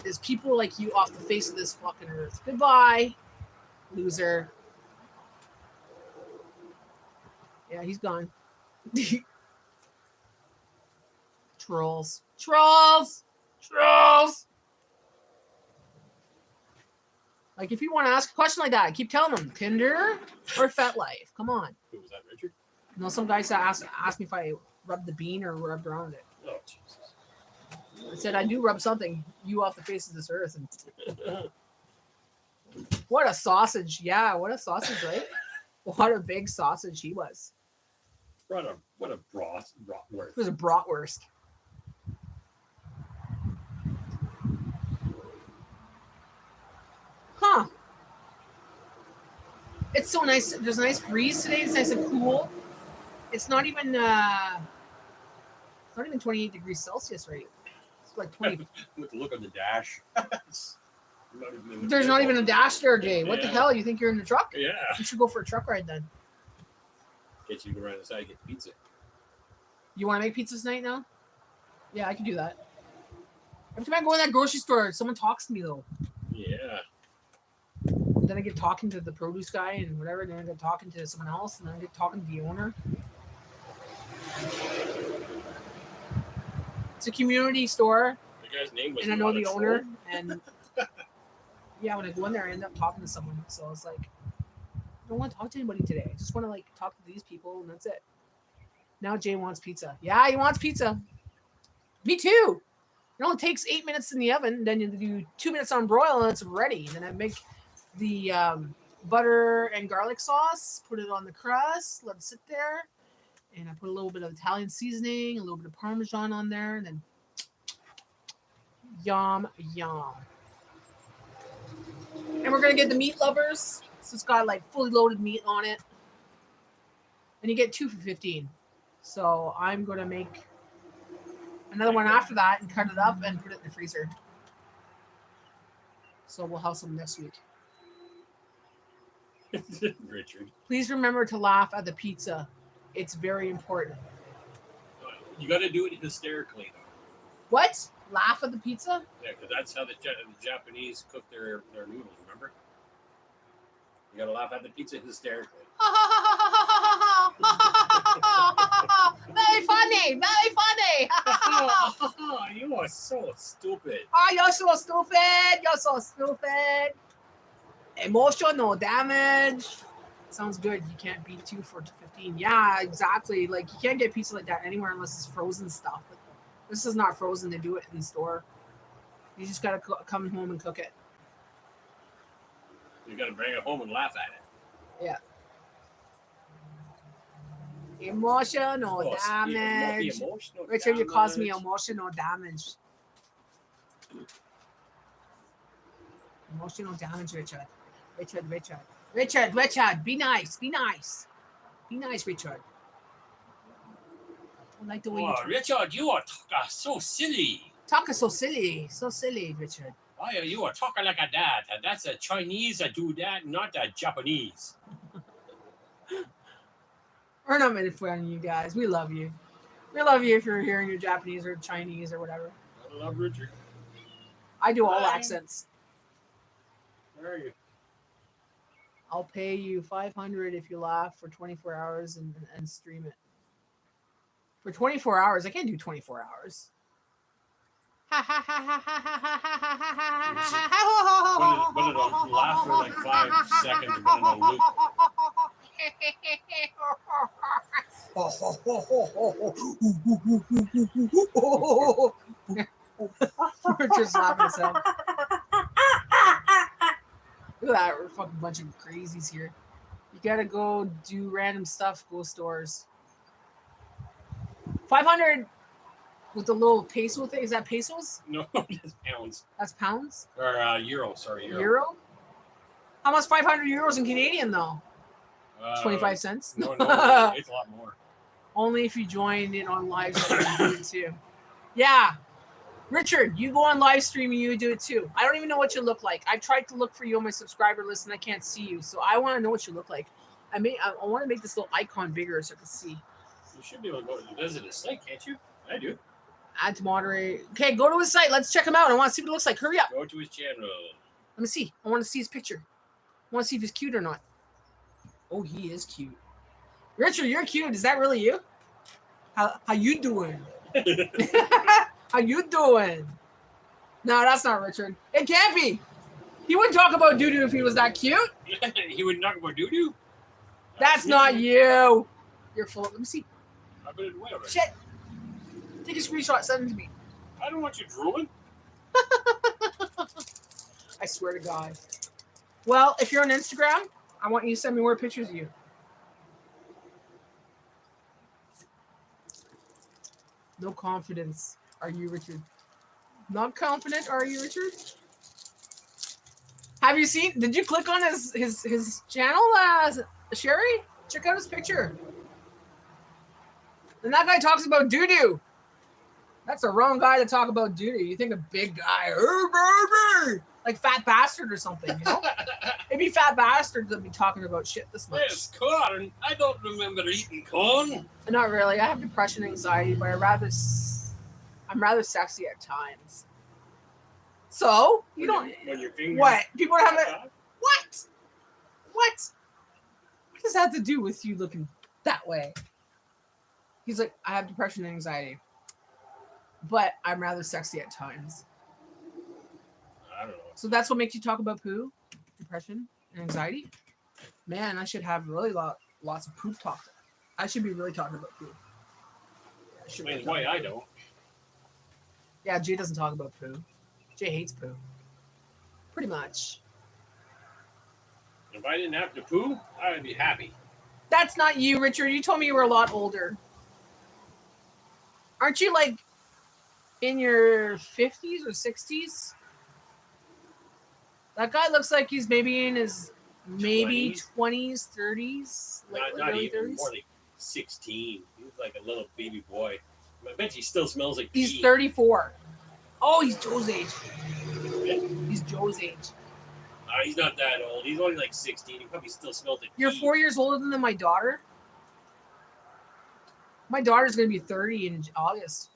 Is people like you off the face of this fucking earth. Goodbye, loser. Yeah, he's gone. Trolls. Trolls! Trolls! Like, if you want to ask a question like that, I keep telling them, Tinder or FetLife. Come on. Who was that, Richard? No, some guy asked me if I rubbed the bean or rubbed around it. Oh, Jesus. I said, I do rub something. You off the face of this earth. And what a sausage. Yeah, what a sausage, right? What a big sausage he was. What a bratwurst. It was a bratwurst. Huh. It's so nice. There's a nice breeze today. It's nice and cool. It's not even 28 degrees Celsius, right? It's like 20. With the look on the dash. There's not even a dash there, Jay. What the Yeah. hell? You think you're in the truck? Yeah. You should go for a truck ride then. Get you to go around the side and get pizza. You want to make pizzas tonight now? Yeah, I can do that. Every time I go in that grocery store, someone talks to me though. Yeah. Then I get talking to the produce guy and whatever. Then I get talking to someone else, and then I get talking to the owner. It's a community store, The guy's name was. and I know the owner. And yeah, when I go in there, I end up talking to someone. So it's like, I don't want to talk to anybody today. I just want to like talk to these people, and that's it. Now Jay wants pizza. Yeah, he wants pizza. Me too. It only takes 8 minutes in the oven. Then you do 2 minutes on broil, and it's ready. Then I make the butter and garlic sauce, put it on the crust, let it sit there, and I put a little bit of Italian seasoning, a little bit of Parmesan on there, and then yum, yum. And we're gonna get the meat lovers. So it's got like fully loaded meat on it, and you get 2 for $15. So I'm gonna make another one after that and cut it up and put it in the freezer. So we'll have some next week. Richard. Please remember to laugh at the pizza. It's very important. You got to do it hysterically, though. What? Laugh at the pizza? Yeah, because that's how the Japanese cook their noodles, remember? You got to laugh at the pizza hysterically. Very funny, very funny. You are so stupid. Oh, you're so stupid. You're so stupid. Emotional damage. Sounds good. You can't beat 2 for $15. Yeah, exactly. Like, you can't get pizza like that anywhere unless it's frozen stuff. But this is not frozen. They do it in the store. You just got to come home and cook it. You got to bring it home and laugh at it. Yeah. Emotional damage. Richard, you caused me emotional damage. Emotional damage, Richard. Richard, be nice. Be nice, Richard. I like the way you talk. Richard, you are so silly. Talk is so silly, Richard. Oh, you are talking like a dad. That's a Chinese that do that, not a Japanese. We're not making fun of you guys. We love you. We love you if you're hearing your Japanese or Chinese or whatever. I love Richard. I do all accents. Where are you? I'll pay you $500 if you laugh for 24 hours and stream it. For 24 hours, I can't do 24 hours. Put it on laugh for like 5 seconds and put it on loop. Richard's laughing his head. Look at that, we're a fucking bunch of crazies here. You gotta go do random stuff, go stores. 500 with the little peso thing. Is that pesos? No, that's pounds. That's pounds? Or euro, sorry. Euro? How much 500 euros in Canadian though? 25 cents? No, it's a lot more. Only if you join in on live stream too. Yeah. Richard, you go on live stream and you do it too. I don't even know what you look like. I tried to look for you on my subscriber list and I can't see you. So I want to know what you look like. I want to make this little icon bigger so I can see. You should be able to go visit his site, can't you? I do. Add to moderate. Okay, go to his site. Let's check him out. I want to see what it looks like. Hurry up. Go to his channel. Let me see. I want to see his picture. I want to see if he's cute or not. Oh, he is cute. Richard, you're cute. Is that really you? How you doing? How you doing? No, that's not Richard. It can't be. He wouldn't talk about doo-doo if he was that cute. He wouldn't talk about doo-doo? That's not you. You're full. Let me see. I put it away already. Shit. Take a screenshot. Send it to me. I don't want you drooling. I swear to God. Well, if you're on Instagram, I want you to send me more pictures of you. No confidence. Are you, Richard? Not confident, are you, Richard? Have you seen? Did you click on his channel, Sherry? Check out his picture. And that guy talks about doo-doo. That's the wrong guy to talk about duty. You think a big guy, like Fat Bastard or something, you know? Maybe Fat Bastard would be talking about shit this much. Yes, corn. I don't remember eating corn. Not really. I have depression, anxiety, but I'm rather sexy at times. So you don't. When your fingers What people have it? off? What? What does that have to do with you looking that way? He's like, I have depression and anxiety, but I'm rather sexy at times. I don't know. So that's what makes you talk about poo, depression, and anxiety. Man, I should have really lots of poop talk. I should be really talking about poo. Explains why I don't. Yeah, Jay doesn't talk about poo. Jay hates poo. Pretty much. If I didn't have to poo, I would be happy. That's not you, Richard. You told me you were a lot older. Aren't you like in your 50s or 60s? That guy looks like he's maybe in his 20s, 30s. Not early even, 30s. more like 16. He was like a little baby boy. I bet he still smells like He's pee. 34. Oh, he's Joe's age. He's Joe's age. He's not that old. He's only like 16. He probably still smells like You're pee. 4 years older than my daughter? My daughter's going to be 30 in August.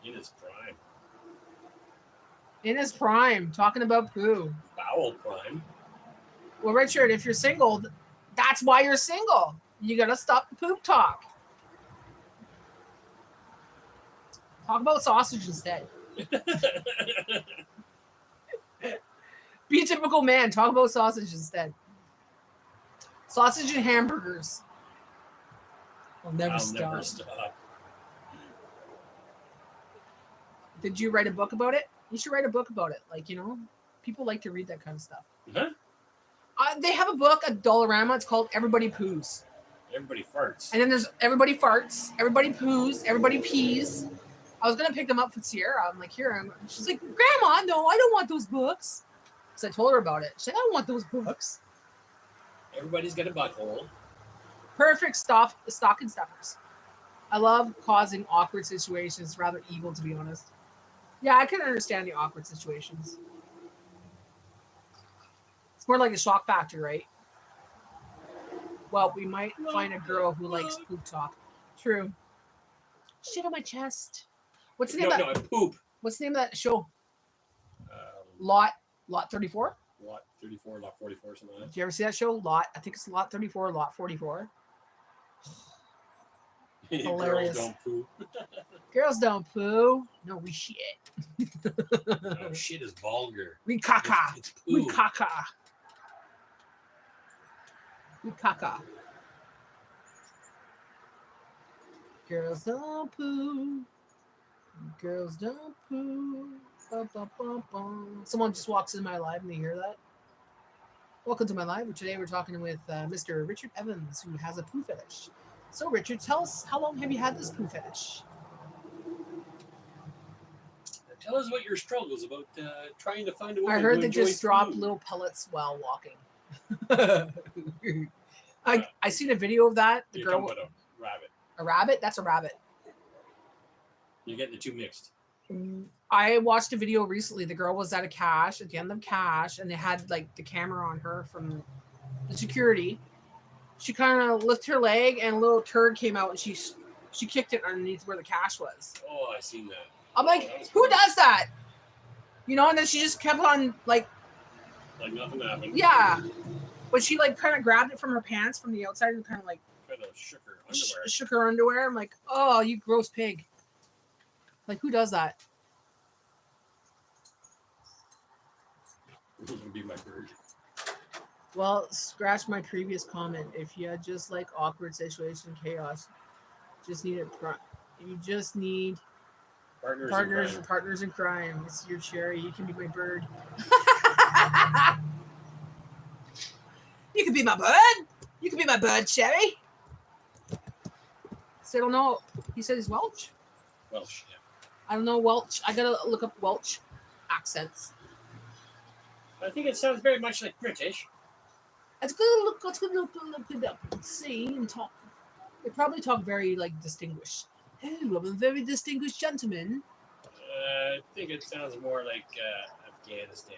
In his prime. In his prime, talking about poo. Bowel prime. Well, Richard, if you're single, that's why you're single. You got to stop the poop talk. Talk about sausage instead. Be a typical man. Talk about sausage instead. Sausage and hamburgers. I'll never stop. Did you write a book about it? You should write a book about it. Like, you know, people like to read that kind of stuff. Huh? They have a book, a Dollarama. It's called Everybody Poos. Everybody farts. And then there's Everybody Farts, Everybody Poos, Everybody Pees. I was going to pick them up for Sierra. I'm like, here. She's like, Grandma, no, I don't want those books. So I told her about it. She's like, I don't want those books. Everybody's got a butthole. Perfect stocking stuffers. I love causing awkward situations. Rather evil, to be honest. Yeah, I can understand the awkward situations. It's more like a shock factor, right? Well, we might find a girl who likes poop talk. True. Shit on my chest. What's the name of that? Poop. What's the name of that show? Lot 34? Lot 34, Lot 44, something like that. Did you ever see that show? Lot. I think it's Lot 34, Lot 44. Hilarious. Girls don't poo. Girls don't poo. No, we shit. No, shit is vulgar. We caca. It's poo. We caca. We caca. Girls don't poo. Girls don't poo. Bum, bum, bum, bum. Someone just walks in my live and they hear that. Welcome to my live. Today we're talking with Mr. Richard Evans, who has a poo fetish. So, Richard, tell us, how long have you had this poo fetish? Tell us about your struggles about trying to find a woman I heard who they enjoys just dropped food. little pellets while walking. I seen a video of that. The You're girl, talking about a rabbit. a rabbit. That's a rabbit. You're getting the two mixed. I watched a video recently. The girl was at the end of cash, and they had like the camera on her from the security. She kind of lifted her leg, and a little turd came out, and she kicked it underneath where the cash was. Oh, I seen that. I'm like, who does that? You know, and then she just kept on like nothing happened. Yeah. But she like kind of grabbed it from her pants from the outside and kind of like Kind of shook her underwear. shook her underwear. I'm like, oh, you gross pig. Like, who does that? This would be my bird. Well, scratch my previous comment. If you just like awkward situation chaos, you just need partners in crime. It's your cherry. You can be my bird. You can be my bird. You can be my bird, Cherry. So I don't know. He said he's Welsh. Welsh, yeah. I don't know Welsh. I gotta look up Welsh accents. I think it sounds very much like British. Let's go look it up and see and talk. They probably talk very like distinguished. Oh, I'm a very distinguished gentleman. I think it sounds more like Afghanistan.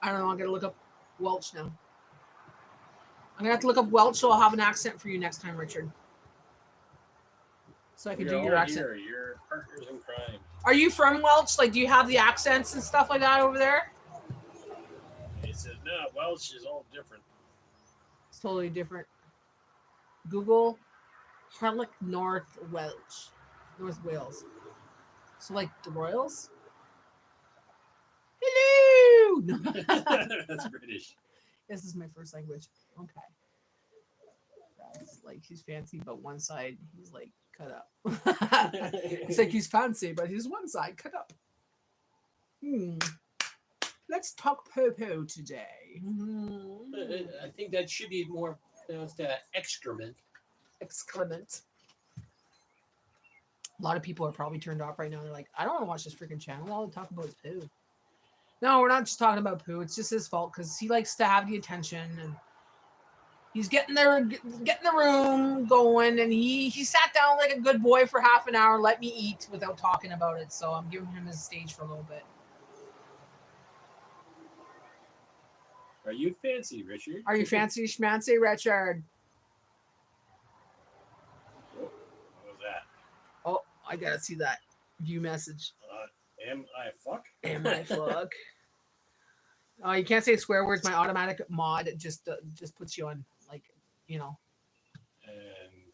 I don't know. I'm gonna look up Welsh now. I'm gonna have to look up Welsh, so I'll have an accent for you next time, Richard. So I can do your accent. Your partners in crime. Are you from Welsh? Like, do you have the accents and stuff like that over there? He said, no, Welsh is all different. It's totally different. Google Harlech North Welsh. North Wales. So like the Royals? Hello! No. That's British. This is my first language. Okay. That's like he's fancy, but one side he's like cut up. It's like he's fancy, but he's one side cut up. Let's talk popo today. I think that should be more pronounced excrement. Excrement. A lot of people are probably turned off right now. They're like, I don't want to watch this freaking channel. All they talk about is poo. No, we're not just talking about poo. It's just his fault because he likes to have the attention and he's getting the room going, and he sat down like a good boy for half an hour, let me eat without talking about it. So I'm giving him his stage for a little bit. Are you fancy, Richard? Are you fancy schmancy, Richard? What was that? Oh, I gotta see that view message. Am I fuck? Am I fuck? You can't say swear words. My automatic mod just puts you on, like, you know. And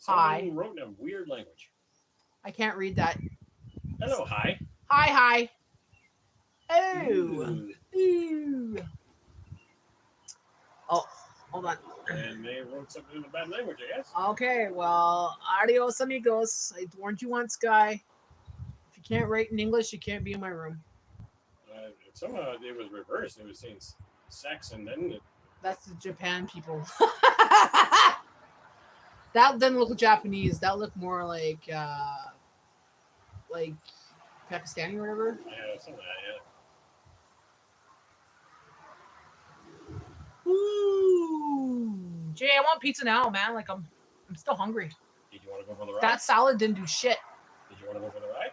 Hi. someone wrote in a weird language. I can't read that. Hello, hi. Hi. Oh. Ooh. Ooh. Oh, hold on. And they wrote something in a bad language, I guess. Okay, well, adios, amigos. I warned you once, guy. If you can't write in English, you can't be in my room. Somehow it was reversed. It was saying sex and then it... That's the Japan people. That doesn't look Japanese. That looked more like Pakistani or whatever. Yeah, something like that, yeah. Ooh, Jay, I want pizza now, man. Like I'm still hungry. Did you want to go for the ride? That salad didn't do shit. Did you want to go for the ride?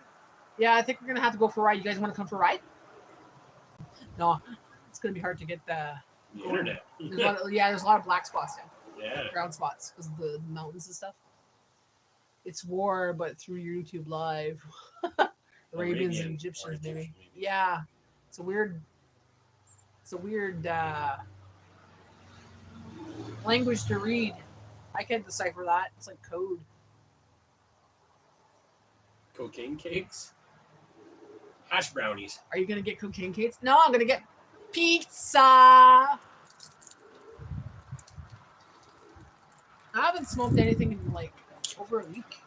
Yeah, I think we're gonna have to go for a ride. You guys want to come for a ride? No, it's gonna be hard to get the internet. There's a lot of black spots now. Yeah. Ground spots because of the mountains and stuff. It's war, but through YouTube Live. Arabians and Egyptians, maybe. Yeah. It's a weird language to read. I can't decipher that. It's like code. Cocaine cakes? Hash brownies. Are you gonna get cocaine cakes? No, I'm gonna get pizza. I haven't smoked anything in like over a week.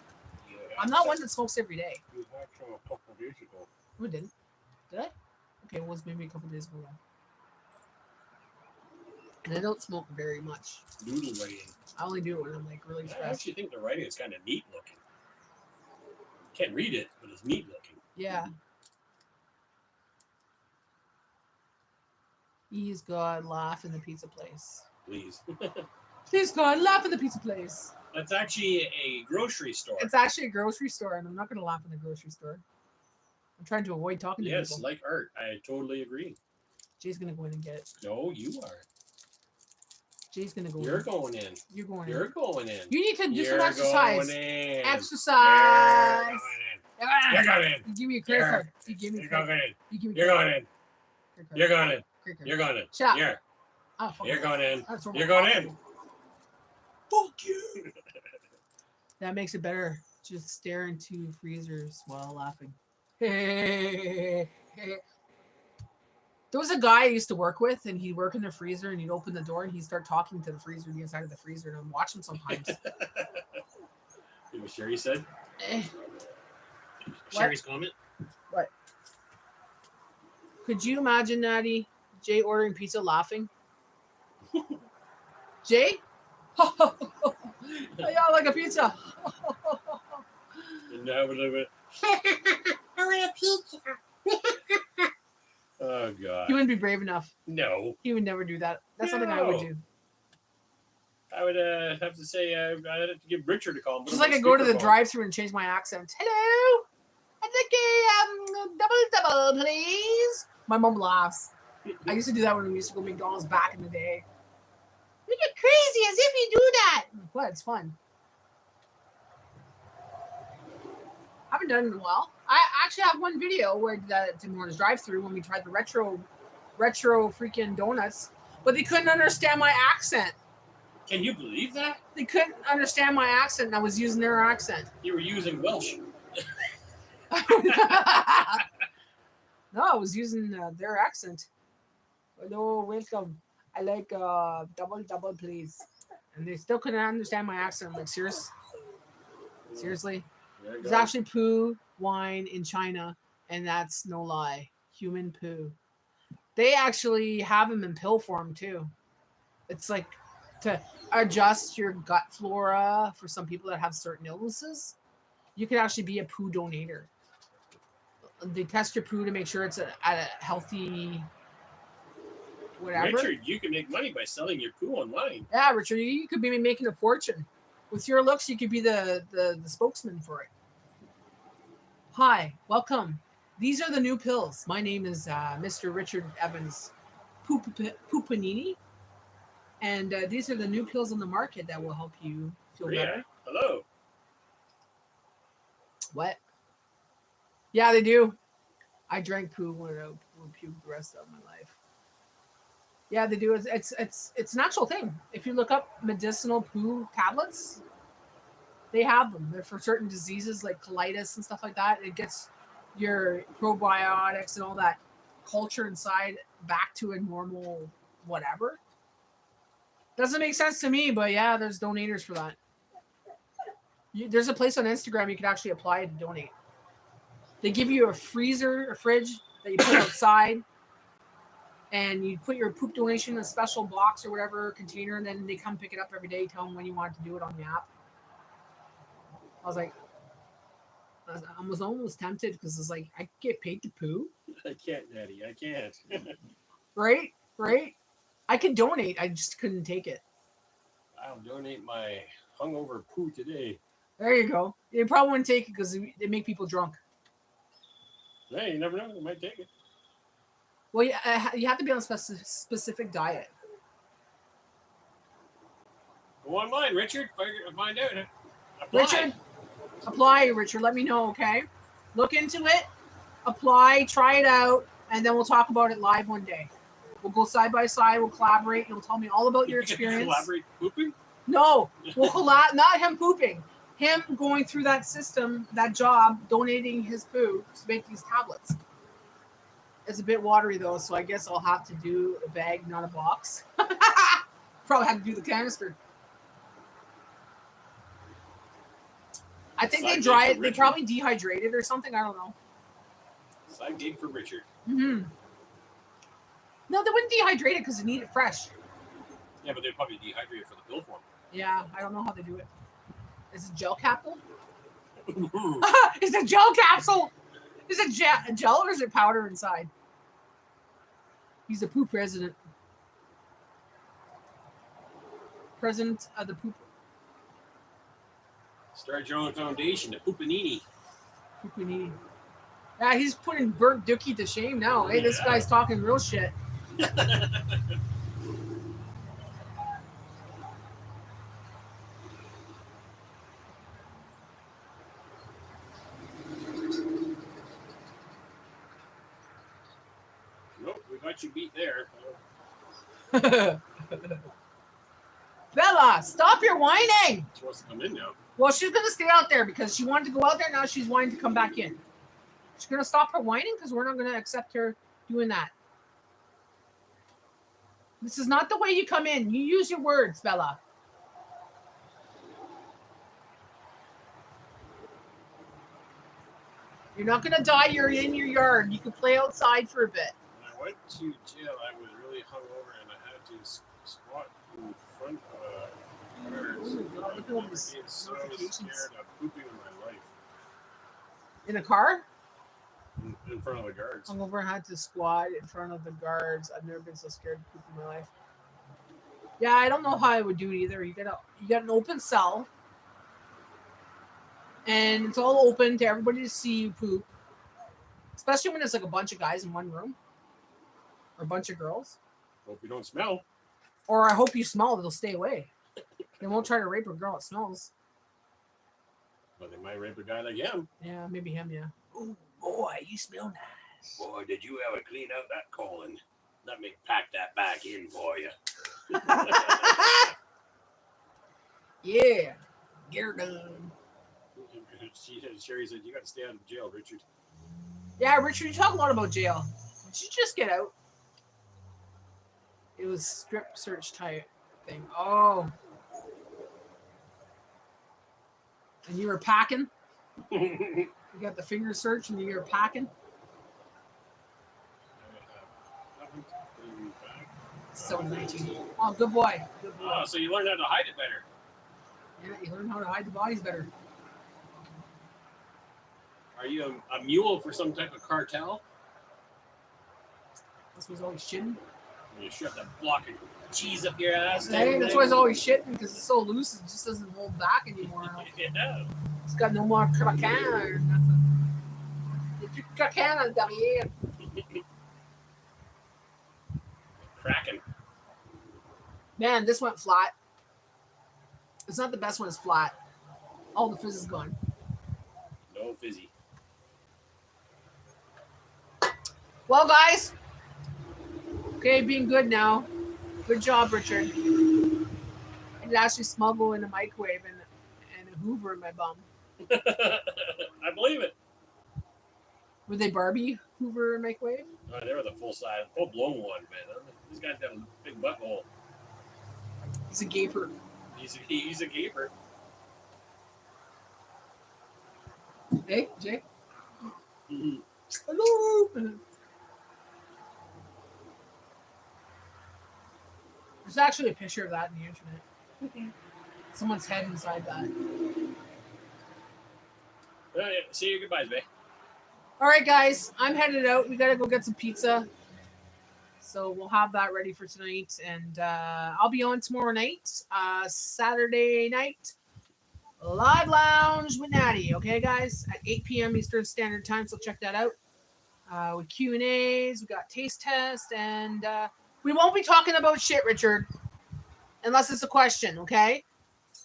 Yeah, I'm not one that smokes every day. It was actually a couple of days ago. Oh, I didn't. Did I? Okay, it was maybe a couple days ago. And I don't smoke very much. Noodle writing. I only do it when I'm like really I stressed. actually think the writing is kind of neat looking. Can't read it, but it's neat looking. Yeah. Please God, laugh in the pizza place. Please. Please God, laugh in the pizza place. That's actually a grocery store. It's actually a grocery store, and I'm not going to laugh in the grocery store. I'm trying to avoid talking to yes, people. like art. I totally agree. Jay's going to go in and get it. No, you are. Jay's going to go You're in. going in. You're going You're in. going in. You need to do You're some exercise. Going in. Exercise. You're going in. You give me a credit card. You give me a You're credit going card. in. You give me a You're credit going in. card. You're going in. Credit card. You're going in. Shut up. You're. Oh, fuck You're it. going in. That's what You're we're going talking. in. Fuck you. That makes it better. Just stare into freezers while laughing. There was a guy I used to work with, and he'd work in the freezer, and he'd open the door, and he'd start talking to the freezer, the inside of the freezer, and I'd watch him sometimes. You know what Sherry said? Eh. Sherry's comment? What? Could you imagine, Natty, Jay ordering pizza laughing? Jay? Yeah, like a pizza. And now we're living. I want a pizza. Oh God. He wouldn't be brave enough. No. He would never do that. That's something I would No. do. I would have to say I'd have to give Richard a call. Just like I go to the drive-thru and change my accent. Hello, I'd like a double, please. My mom laughs. I used to do that when we used to go to McDonald's back in the day. You get crazy as if you do that. What? It's fun. I haven't done it in a while. I actually have one video where I did that at Tim Hortons drive-thru when we tried the retro freaking donuts, but they couldn't understand my accent. Can you believe that? They couldn't understand my accent, and I was using their accent. You were using Welsh. No, I was using their accent. Hello, welcome. I like double, please. And they still couldn't understand my accent. I'm like, seriously? There's actually poo wine in China, and that's no lie. Human poo. They actually have them in pill form too. It's like to adjust your gut flora for some people that have certain illnesses. You can actually be a poo donator. They test your poo to make sure it's at a healthy whatever. Richard, you can make money by selling your poo online. Yeah, Richard, you could be making a fortune. With your looks, you could be the spokesman for it. Hi, welcome. These are the new pills. My name is Mr. Richard Evans Poopanini. And these are the new pills on the market that will help you feel better. Hello. What? Yeah, they do. I drank poo when I puked the rest of my life. Yeah, they do. It's an actual thing. If you look up medicinal poo tablets, they have them. They're for certain diseases like colitis and stuff like that. It gets your probiotics and all that culture inside back to a normal whatever. Doesn't make sense to me, but yeah, there's donators for that. There's a place on Instagram you can actually apply to donate. They give you a fridge that you put outside, and you put your poop donation in a special box or whatever container, and then they come pick it up every day. Tell them when you want to do it on the app. I was almost tempted because it's like I get paid to poo. I can't, Natty. I can't. Right. I could donate. I just couldn't take it. I'll donate my hungover poo today. There you go. You probably wouldn't take it because they make people drunk. Hey, you never know. They might take it. Well, you have to be on a specific diet. Go online, Richard. Find out. Apply. Richard, apply, Richard. Let me know, okay? Look into it. Apply. Try it out. And then we'll talk about it live one day. We'll go side by side. We'll collaborate. You'll tell me all about your experience. Collaborate pooping? No. We'll not him pooping. Him going through that system, that job, donating his poo to make these tablets. It's a bit watery, though, so I guess I'll have to do a bag, not a box. Probably have to do the canister. I think they dry it. They probably dehydrate it or something. I don't know. Side gig for Richard. Mm-hmm. No, they wouldn't dehydrate it because they need it fresh. Yeah, but they'd probably dehydrate it for the pill form. Yeah, I don't know how they do it. Is it gel capsule? Is it gel capsule? Is it gel or is it powder inside? He's the poop president. President of the poop. Start your own foundation, the Poopanini. Poopanini. Yeah, he's putting Bert Dookie to shame now. Hey, this guy's talking real shit. Nope, we got you beat there. Bella, stop your whining. She wants to come in now. Well, she's going to stay out there because she wanted to go out there. Now she's wanting to come back in. She's going to stop her whining because we're not going to accept her doing that. This is not the way you come in. You use your words, Bella. You're not going to die. You're in your yard. You can play outside for a bit. When I went to jail, I was really hungover and I had to squat in front of cars. Oh my God, look at all these I was so notifications. scared of pooping in my life. In a car? in front of the guards. Hungover had to squat in front of the guards. I've never been so scared to poop in my life. Yeah, I don't know how I would do it either. You got an open cell, and it's all open to everybody to see you poop. Especially when it's like a bunch of guys in one room, or a bunch of girls. Hope you don't smell. Or I hope you smell; they'll stay away. They won't try to rape a girl that smells. But they might rape a guy like him. Yeah, maybe him. Yeah. Oh boy, you smell nice. Boy, did you ever clean out that colon? Let me pack that back in for you. Yeah, get her done. Sherry said, you got to stay out of jail, Richard. Yeah, Richard, you talk a lot about jail. Did you just get out? It was strip search type thing. Oh. And you were packing? You got the finger search and you were packing? 719. Oh, good boy. Good boy. Oh, so you learned how to hide it better. Yeah, you learn how to hide the bodies better. Are you a mule for some type of cartel? This was always shitting. You shove that block of cheese up your ass. Hey, that's why it's always shitting, because it's so loose, it just doesn't hold back anymore. Yeah. It's got no more cracan or nothing. It's cracan derrière. Cracking. Man, this went flat. It's not the best when it's flat. All the fizz is gone. No fizzy. Well, guys. Okay, being good now. Good job, Richard. I could actually smuggle in a microwave and a Hoover in my bum. I believe it. Were they Barbie Hoover and microwave? Oh, they were the full size, full blown one, man. This guy's got a big butthole. He's a gaper. He's a gaper. Hey, Jay. Mm-hmm. Hello. There's actually a picture of that on the internet. Someone's head inside that. See you. Goodbyes, babe. All right, guys. I'm headed out. We got to go get some pizza. So we'll have that ready for tonight. And I'll be on tomorrow night, Saturday night. Live Lounge with Natty. Okay, guys? At 8 p.m. Eastern Standard Time. So check that out. With Q&As. We got taste test. And we won't be talking about shit, Richard. Unless it's a question, okay?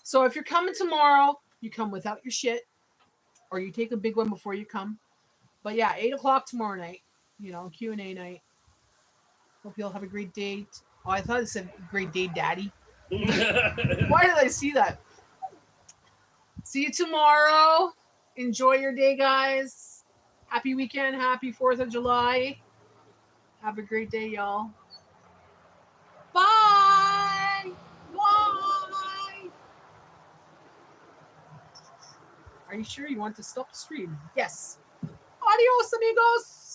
So if you're coming tomorrow, you come without your shit. Or you take a big one before you come. But yeah, 8 o'clock tomorrow night. Q&A night. Hope you'll have a great date. Oh, I thought it said great day, Daddy. Why did I see that? See you tomorrow. Enjoy your day, guys. Happy weekend. Happy 4th of July. Have a great day, y'all. Bye. Bye. Are you sure you want to stop the stream? Yes. Adios, amigos.